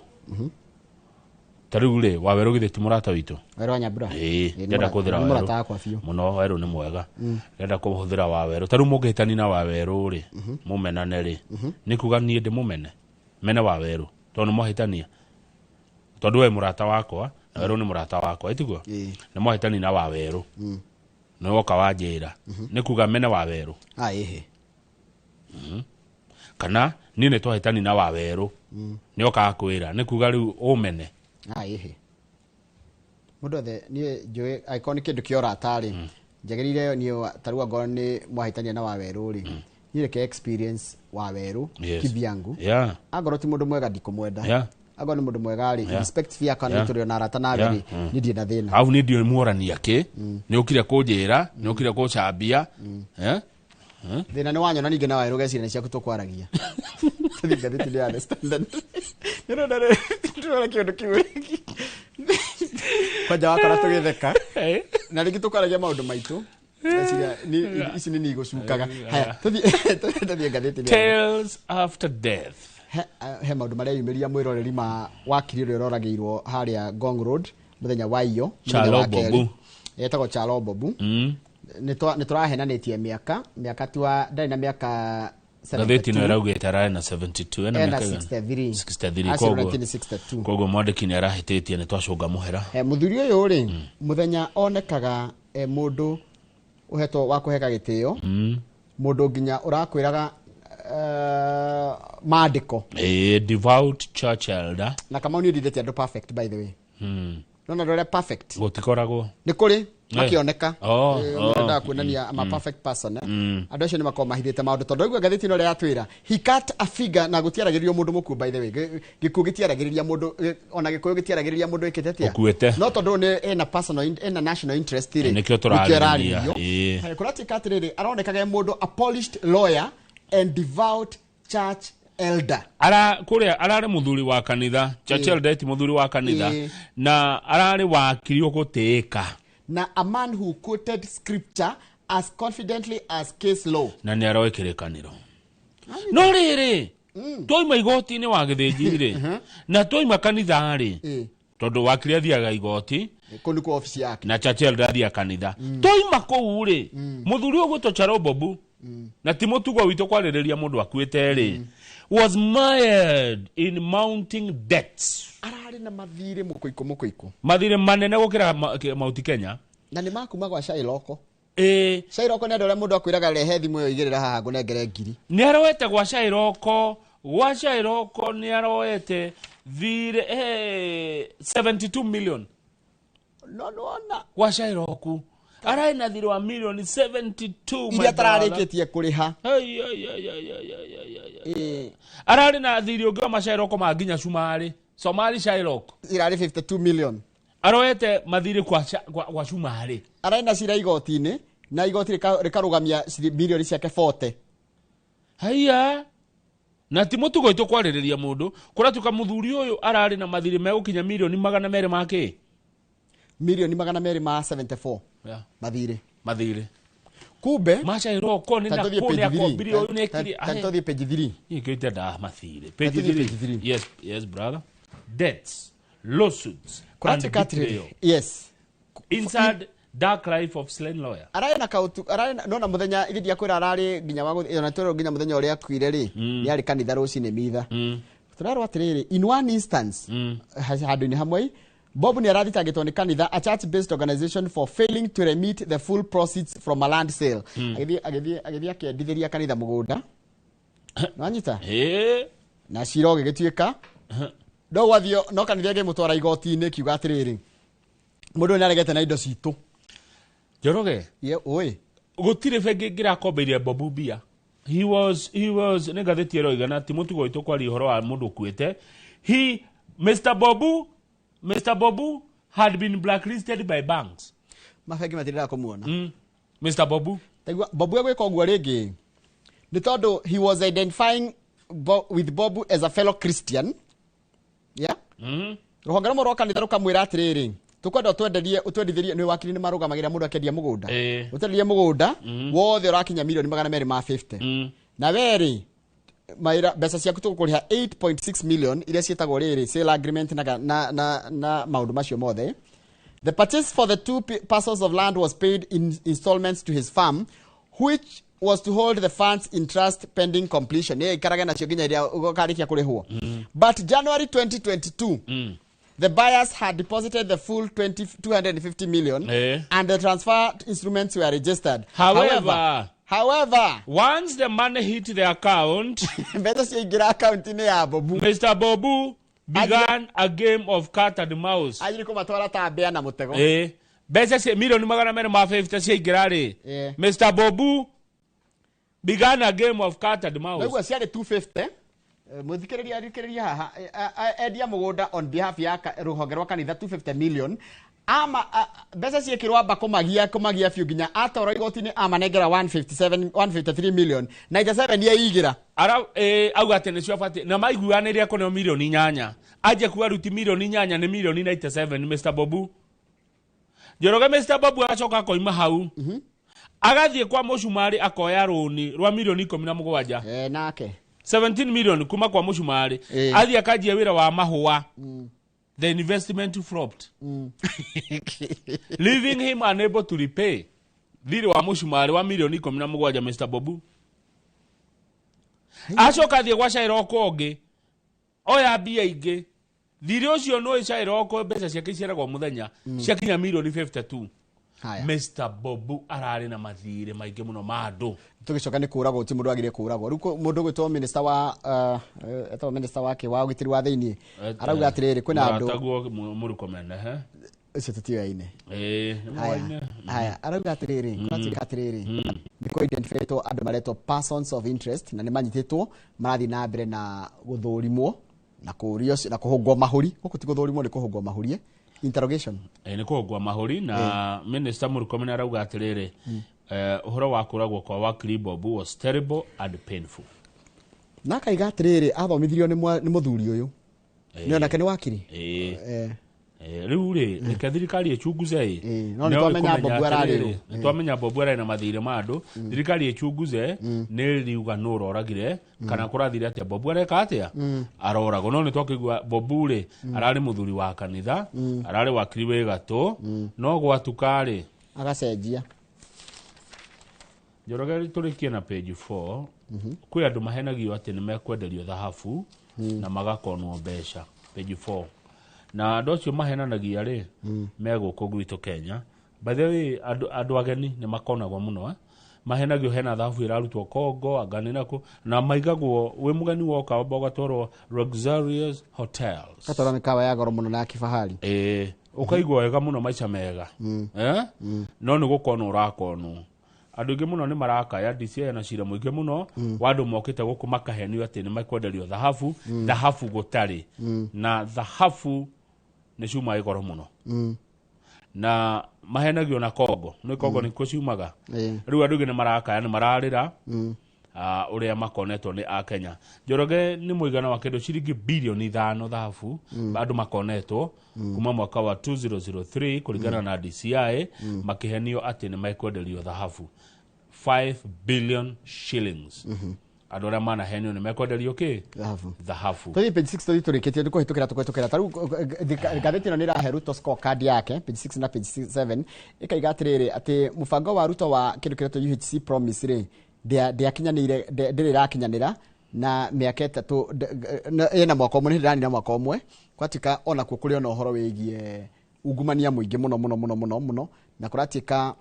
Ta rĩu rĩ Waweru githĩ mũrata witũ. Waweru wa Nyambura. Ndenda kũhũthĩra Waweru. Mũno Waweru nĩ mwega. Ndenda kũhũthĩra Waweru. Ta rĩu mũngĩhĩtani na Waweru rĩ mũmenane rĩ. Nĩ kuga niĩ ndĩmũmene. Mene Waweru. Tondũ mũhĩtania. Tondũ we mũrata wakwa na Waweru nĩ mũrata wakwa etiguo. Nĩ mũhĩtani na Waweru. Nĩ woka wanjĩra. Nĩ kuga mene Waweru. Ĩhĩ. Kana niĩ nĩ twahĩtani na Waweru. Nĩ woka akwĩra. Nĩ kuga rĩu ũmene. Ĩhĩ. Mũndũ othe niĩ njũĩ angĩkorwo nĩ kĩndũ kĩa ũrata rĩ njagĩrĩire niĩ tarua ngoro nĩ mwahĩtania na Waweru rĩ niĩ reke experience Waweru kivyangu angorwo ti mũndũ mwega ndikũmwenda angorwo nĩ mũndũ mwega rĩ respect via kana tũrĩ na arata nawe rĩ niĩ ndirĩ na thĩna au nĩ ndio muorania kĩ nĩ ũkire kũnjĩra nĩ ũkire kũcambia thĩna nĩ wanyona ningĩ na Waweru gecira nĩ ciaku tũkwaragia tũthiĩ ngathĩti-inĩ ya The Standard nĩrona rĩ tũrona kĩndũ kĩu kwanja wakora tũgĩtheka na rĩngĩ tũkwaragia maũndũ maitũ ici nĩ nĩigũcukaga haya tũthiĩ ngathĩti-inĩ Tales After Death he maũndũ marĩa yumĩria mwĩroreri ma wakiri ũrĩa ũroragĩirwo harĩa Ngong Road mũthenya wa iyo Chalobobu etagwo Chalobobu nĩ tũrahenanĩtie mĩaka tiwa ndarĩ na mĩaka ngathĩti no ĩraugĩte ararĩ na 72 na 63 koguo mwandĩki nĩ arahĩtĩtie nĩ twacũnga mũhera mũthuri ũyũ rĩ mũthenya onekaga mũndũ ũhetwo wa kũheka gĩtĩo mũndũ nginya ũrakwĩraga maandĩko devout church elder na kama nĩ ndithĩtie andũ perfect by the way nona ndore perfect gũtikoragwo nĩ kũrĩ makĩoneka nda kuonania ama perfect person andũ acio nĩ makorwo mahithĩte maũndũ tondũ ũguo ngathĩti ĩno yatwĩra he cut a figure na gũtiaragĩrĩrio mũndũ mũkuũ by the way gĩkuũ gĩtiaragĩrĩria mũndũ ona gĩkuũ gĩtiaragĩrĩria mũndũ wĩkĩte atĩa no tondũ nĩ ena personal ena national interest rĩ nĩkĩo tũrarĩrĩria kũratika atĩrĩrĩ aronekaga mũndũ a polished lawyer and devout church elder kuria ararĩ mũthuri wa kanitha church elder ti mũthuri wa kanitha na ararĩ wakiri ũgũtĩĩka na a man who quoted scripture as confidently as case law na nĩ aroe kĩrĩkanĩro no rĩrĩ twoima igoti-inĩ wa gĩthĩnji-rĩ na twoima kanitha-rĩ tondũ wakiri athiaga igoti kũndũ kwa ofisi yake na church elder athiaga kanitha twoima kũu-rĩ mũthuri ũgwĩtwo Chalobobu na ti mũtugo witũ kwarĩrĩria mũndũ akuĩte-rĩ was mired in mounting debts ararĩ na mathirĩ mũkũikũ mathirĩ manene gũkĩra Mount Kenya na nĩ makuma gwa Shailoko Shailoko nĩ andũ arĩa mũndũ akwĩraga rehe thimũ ĩyo igĩrĩra haha ngũnengere ngiri nĩ aroete gwa Shailoko nĩ aroete thirĩ 72 million nona gwa Shailoko ararĩ na thirĩ wa million 72 iria tararĩkĩtie kũrĩha ararĩ na thirĩ ũngĩ wa Shailoko ma nginya Shumari Somali Shailoko irarĩ 52 million aroete mathirĩ kwa Shumari ararĩ na cira igoti-inĩ na igoti rĩkarũgamia milioni ciake 40 haya na ti mutugo itu kwaririria mundu kuratuka muthuri uyu arari na mathiri megukinya milioni 200 make milioni 274 yeah. mathiri kumbe macha iroko ni na kone akombiri uyu nekiri tantothie page 3 ikite da mathiri page 3 yes brother debts lawsuits and betrayal yes inside dark life of slain lawyer arana kautu arana nona muthenya igidia kwira arari ginya wago na twero ginya muthenya uria kwire ri ni ari kanitha rucine mitha turaro atiriri in one instance handu ni hamwe Bob ni arathitagitwo ni kanitha a church based organization for failing to remit the full proceeds from a land sale agithia kendithiria kanitha mugunda nanyita na ciroge gituika ndo wathio no kanitha ge mutwara igoti-ini kiuga atiriri mundu ni aregete na indo citu Joroge oi gutire fege ngira kombeirie Bobu bia he was negatheti roigana ti mutugo itu kwari horo wa mundu kuete Mr. Bobu had been blacklisted by banks mafegi matirira kumuona Mr. Bobu Bobu egweka ogwo ringi ni tondu he was identifying with Bobu as a fellow Christian yeah ruhonge rumwe rwa kanitha rukamwira atiriri tukwenda twenderie utwendithirie ni wakiri ni marugamagira mundu akendia mugunda utwenderie mugunda wothe urakinya milioni 250 na weri maira besa ciaku tukuriha 8.6 million iria cietagwo riri sale agreement na maundu macio mothe. The purchase for the 2 parcels of land was paid in installments to his farm, which was to hold the funds in trust pending completion. Ikaraga na cio ginya iria ugokarikia kurihwo. But January 2022 the buyers had deposited the full 250 million and the transfer instruments were registered. However, once the money hit the account, Mr. Bobu began a game of cat and mouse. Mr. Bobu began a game of cat and mouse. Muthikiriria haha endia mugunda on behalf ya ruhonge rwa kanitha 250 million ama besa ciekirwa kumagia fiu ginya atoro igoti-ini amanengera 153 million 97 ye igira auga tene cio fati na maiguaniria kuneo milioni 8 aje kuwa ruti milioni 8 ni milioni 97 Mr. Bobu Joroge Mr. Bobu acoka koima hau agathie kwa mucumari akoya runi rwa milioni 17 nake 17 million kuma kwa mucumari athia kajia wira wa mahua the investment flopped leaving him unable to repay thiri wa mucumari wa milioni 17 Mr. Bobu acoka thie gwa Shairoko ongi oya bia ingi thiri ucio no Shairoko mbeca ciake ciaragwo muthenya ciakinya milioni 52 Mr. Bobu arari na mathire maingi muno mandu tugicoka ni kuragwo ti mundu agire kuragwo riu mundu gwitwo minister wa minister wake wa ugitiri wa thiini arauga atiriri kwina andu atagwo murukomene icio tutiwaine haya arauga atiriri kwatika atiriri ni ko identify andu maretwo persons of interest na ni manyititwo marathi na mbere na guthurimwo na kurio na kuhungwo mahuri guku ti guthurimwo ni kuhungwo mahuri interrogation ni kuhungwo mahuri na minister murukomene arauga atiriri uhoro wa kuragwo kwa wakiri Bobu was terrible and painful. Nakaiga atiriri athomithirio ni muthuri uyu ni onake ni wakiri riu ri ni kathirikari echunguze no ni twamenya Bobu arariru ni twamenya Bobu arari na mathire mandu thirikari echunguze ni riuga no roragire kana kurathire atia Bobu areka atia arorago no ni twakigwa Bobu ri arari muthuri wa kanitha arari wakiri we gato no gwatukari agacenjia Joroge turikie na page 4 kwi andu mahenagio ati ni mekwenderio thahabu na magakonwo mbeca page 4 na andu acio mahenanagia ri meguko gwitũ Kenya by the way andu ageni ni makonagwo muno mahenagio hena thahabu irarutwo Kongo aganina na maigagwo we mugeni woka bogatoro luxurious hotels katara mikawa ya goro muno na kifahari ukaigwa wega muno maica mega no ni gukonwo urakonwo andu ingi muno ni marakaya DCI na cira muingi muno wandu mokite guku makahenio ati ni makwenderio thahabu gutari na thahabu ni cuma igoro muno na mahenagio na Kongo ni Kongo ni kuciumaga riu andu ingi ni marakaya ni mararira uria makonetwo ni a Kenya. Njoroge ni muigana wa kendo ciringi bilioni 5 dhahabu andu makonetwo kuma mwaka wa 2003 kuringana na DCI makihenio ati ni maikwenderio dhahabu 5 billion shillings. Andu aria manahenio ni maikwenderio ki dhahabu. Tuli page 6 turikite ndiko hitukira tukwetokera taru gatheti no nirahe Ruto scorecard yake page 6 na page 7 ikaiga atiriri ati mubango wa Ruto wa kindu kireto UHC promise ri ndiakinyanire ndirakinyanira na miaka 3 ena mwaka umwe ndirani na mwaka umwe kwatika ona kukuri ona uhoro wigie ungumania muingi muno na kuratika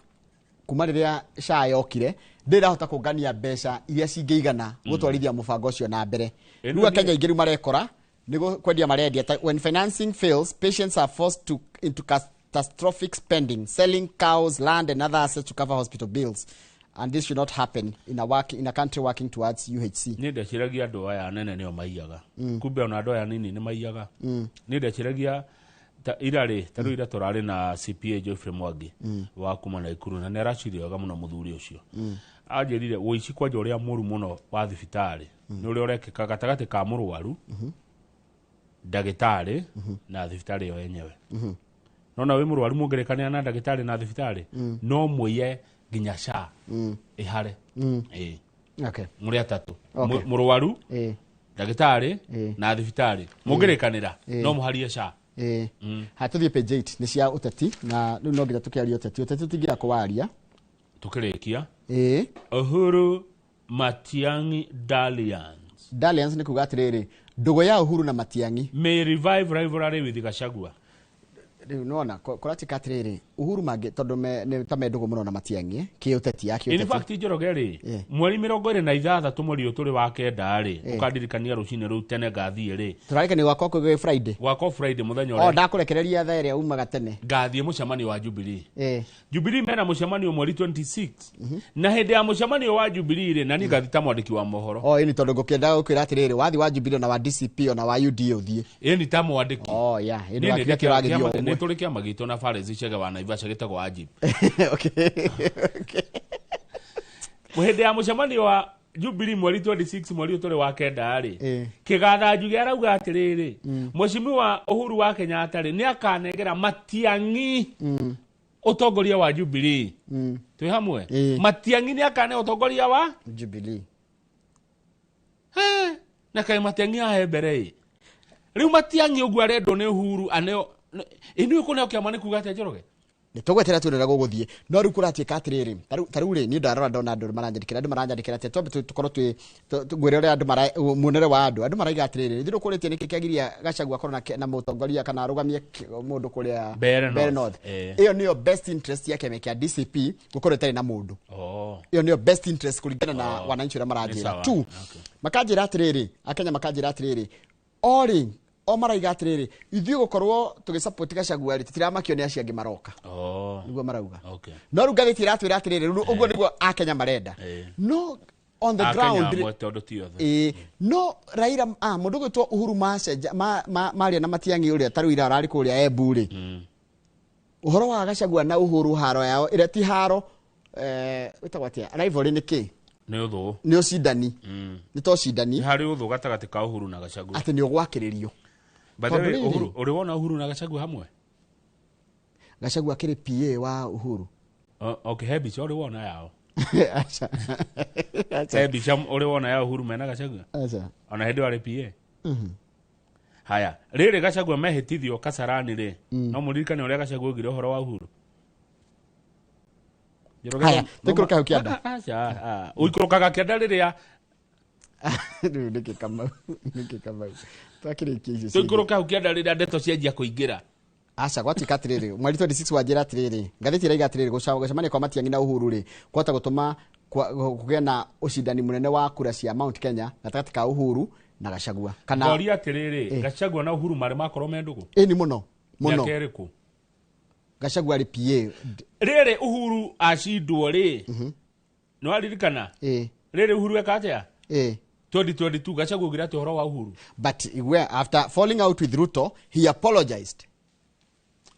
kuma riria SHA yokire ndirahota kungania mbeca iria cingeigana gutwarithia mubango ucio na mbere riu Kenya ingiri marekora nigo kwendia marendia when financing fails patients are forced into catastrophic spending selling cows land and other assets to cover hospital bills. And this should not happen in a country working towards UHC. Ni ndeciragia andu aya nene nio maiyaga. Kumbe ona andu aya nini ni maiyaga. Ni ndeciragia irari taru ira torari na CPA Geoffrey Mwangi wa kuma na Ikuru na neracirioga muno muthuri ucio. Ajerire woici kwaje uria muru muno wa thibitari. Ni uria urekeka gatagati ka murwaru. Dagitari na thibitari yo yenyewe. Nona we murwaru mugerekania na dagitari na thibitari. No muye ginya SHA ihare okay muri atatu murwaru dagitari na thibitari mugerekanira no muharie SHA hatuthie page 8 ni cia uteti na riu no ngira tukiaria uteti tutingira kuwaria tukirikia Uhuru Matiang'i Dalliance ni kuga atiriri ndugu ya Uhuru na Matiang'i may revive rivalry with Gachagua. Unaona kuratika atiriri Uhuru mage tondu ne tamendugo muno na Matiang'i ki uteti yake uteti. In fact Njorogeri mweri 26 mweri uturi wa kenda ri ukandirikania rucine ru tene gathie ri turarika ni wako ko Friday muthenya ore ndakurekereria thaire umaga tene gathie mucemanio wa Jubilee Jubilee mena mucemanio mweri 26 na hende ya mucemanio wa Jubilee ri na ni gathita mwandiki wa mohoro ini tondu ngukenda gukwira atiriri wathi wa Jubilee na wa DCP na wa UD uthie ni ta mwandiki ini wakira kiragithio ni turikia magito na Fares Chege wa Naivasha gitagwo Ajib. Okay. Muhende ya mucemanio wa Jubilee mweri 26 mweri utore wa kenda ri kigatha njuge arauga atiriri Mheshimiwa Uhuru wa Kenyatta ri ni akanegera Matiang'i utongoria wa Jubilee twi hamwe Matiang'i ni akane utongoria wa Jubilee na kai Matiang'i ahe mbere riu Matiang'i ugu arendo ni Uhuru aneo inu ko kia mane kuga Njoroge nitugwetera tunira guguthie no ru kuratie katiriri taru ri ni ndarora ndona andu maranyandikira te tukorwo gwire uri andu munere wa andu maraiga atiriri thiru kuritie niki kiagiria Gachagua korona na mutongoria kana arugamie mundu kuria Bere North iyo niyo best interest yake mekia DCP gukorwo tari na mundu iyo niyo best interest kulingana na wananchi ura marajira tu makajira atiriri Akenya makajira atiriri ori o maraiga atiriri ithuĩ gukorwo tugisupport Gachagua titiramakio ni acio angi maroka niguo marauga no ruga gitira atwira atiriri uguo niguo Akenya marenda no on the ground no Raila mundu gwitwo Uhuru maria na Matiang'i uria taruira arari kuria Eburi uhoro wa Gachagua na Uhuru haro yao ire ti haro witagwatia rivalry niki ni uthu ni ucindani ni to cindani hari uthu gatagati ka Uhuru na Gachagua ati ni ugwakiririo Badere Uhuru uri wona Uhuru na Gachagua hamwe Gachagua kiri PA wa Uhuru okay hebi uri wona yao hebi uri wona ya Uhuru mena Gachagua ona hedi wale PA haya riri Gachagua mehitithio Kasarani ri no muririkane uria Gachagua ugire uhoro wa Uhuru haya tikuruka ukianda uikurukaga kianda riria niki kama takiriki tuikuruka ukianda riria ndeto cianjia kuingira aca gwatika atiriri mweri 26 wanjira atiriri ngathiti raiga atiriri gucamania kwa Matiang'i na Uhuru ri kwata gutuma kugia na ucindani munene wa kura cia Mount Kenya gatagati ka Uhuru na Gachagua kana bori atiriri Gachagua na Uhuru mari makorwo mendugu ni muno yakeriku Gachagua ri PA riri Uhuru acindwo ri no aririkana riri Uhuru ekatia 2022 Gachagua ugira ati uhoro wa Uhuru but after falling out with Ruto he apologized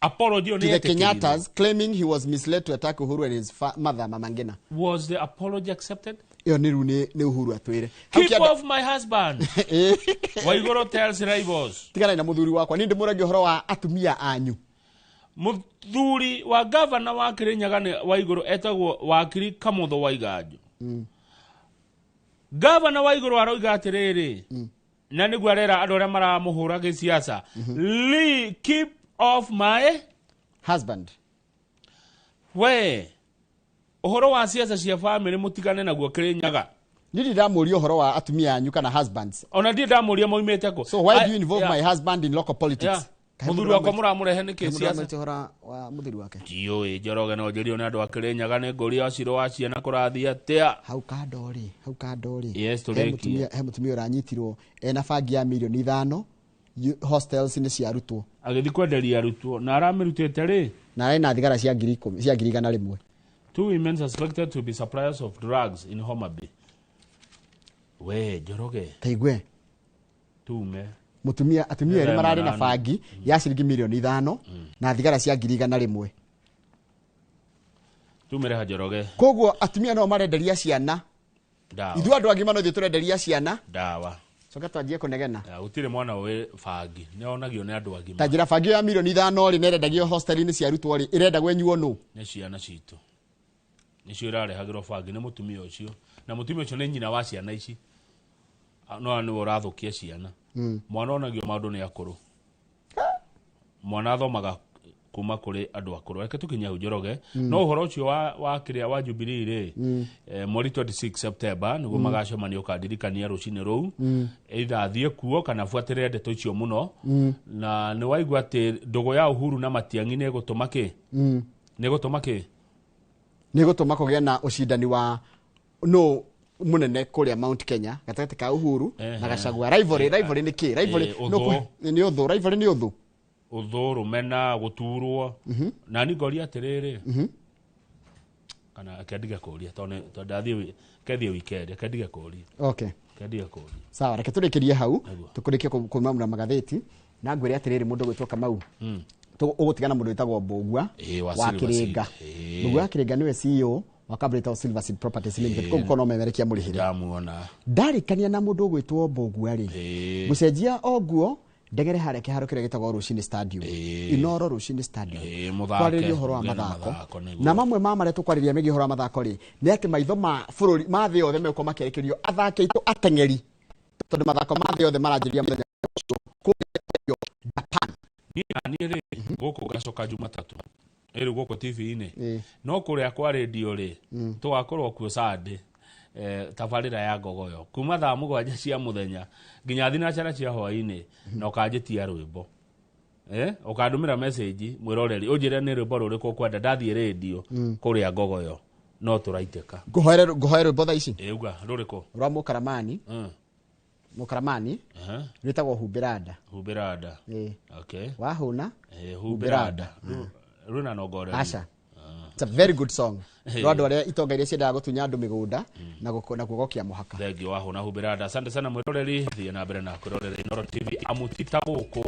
apology to the Kenyattas claiming he was misled to attack Uhuru and his mother Mama Ngina. Was the apology accepted? iyo ni Uhuru atwire keep off my husband Waiguru tells rivals tigana na muthuri wakwa ni ndimuragia horo wa atumia anyu muthuri wa governor wa Kirinyaga ni Waiguru etagwo wakiri Kamutho Waiganjo governor Waiguru aroiga atiriri na niguo arera andu aria maramuhura giciaca keep off my husband we uhoro wa ciaca cia family mutigane naguo Kirinyaga nidi ndamuria uhoro wa atumia anyu kana husbands ona ndi ndamuria moimete ko so why do you involve my husband in local politics muthuri wakwa muramurehe niki ciaca hora wa muthuri wake Njioe Njoroge no njirio ni andu a Kirinyaga ni nguria aciro wa ciana kurathia atia hau kandori yes turekia he mutumia uranyitirwo ena bangi ya milioni 5 hostels ni ciarutwo agithi kwenderia arutwo na aramirutite ri na arĩ na thigara cia 1,100 2 women suspected to be suppliers of drugs in Homa Bay we Njoroge taigwe tume atumia ni marari na bangi ya ciringi milioni 5 na thigara cia 100 tumere Njoroge koguo atumia no marenderia ciana dawa ithu andu agima no thie turenderia ciana dawa coka twanjie kunegena utire mwana we bangi ne onagio ne andu agima ta njira bangi ya milioni 5 ri nerendagio hostel-ini cia arutwo ri irendagwo enyuo no ne ciana citu nicio irarehagirwo bangi ne mutumia ucio na mutumia ucio ne nyina wa ciana ici no ni urathukia ciana mwana onagio maundu ni akuru mwana athomaga kuma kuri andu akuru reke tukinya Njoroge no uhoro ucio wa kiria wa Jubilee ri mweri 26 September niguo magacemania ukandirikania rucini ruu either athie kuo kana fuatire ndeto icio muno na ni waigua ati ndugu ya Uhuru na Matiang'i ni gutuma ki ni gutuma kugia na ucindani wa no munene kuria Mount Kenya gatagati ka Uhuru na Gachagua rivalry ni ki rivalry ni uthu rivalry ni uthu uthuru mena guturwo na ni ngoria atiriri kana akendiga kuria tone ndathie kethie weekend akendiga kuria okay kendiga kuria sawa reke turikirie hau tukurikie kumamura magatheti na ngwire atiriri mundu gwitwo Kamau ugutigana mundu witagwo Mbugua wa Kiringa Mbugua wa Kiringa niwe CEO wa Cabrita Silver Seed Properties Limited ko kono memerekia murihire ndamuona ndarikania na mundu gwitwo Mbugua ri gucenjia oguo ndegere hareke harukire gitagwo Rushini Stadium Inoro Rushini Stadium kwaririo horo wa mathako na mamwe ma maretu kwariria megi horo wa mathako ri ni ati maitho ma bururi ma thio the meko makerekerio athake itu atengeri tondu mathako ma thio the maranjiria muthenya ucio Japan ni ri guku gacoka Jumatatu eri guku TV-ini no kuria kwa radio ri twakorwo kuo Sunday tabarira ya ngogoyo kuma thaa 7 cia muthenya nginya thinacara cia hwaini na ukanjitia rwimbo ukandumira message mwiroreri unjire ni rwimbo ruriku kwenda ndathie radio kuria ngogoyo no turaiteka nguhoere rwimbo thaa ici uga ruriku rwa Mukaramani rwitagwo Humbirada okay wahuna Humbirada runa nogore asha it's a very good song rwando aria itonga iria ciendaga gutunya andu migunda na gugokia muhaka thegi wahuna Humbirada asante sana mwiroreri thie na mbere na kurorera Inoro TV amutita guku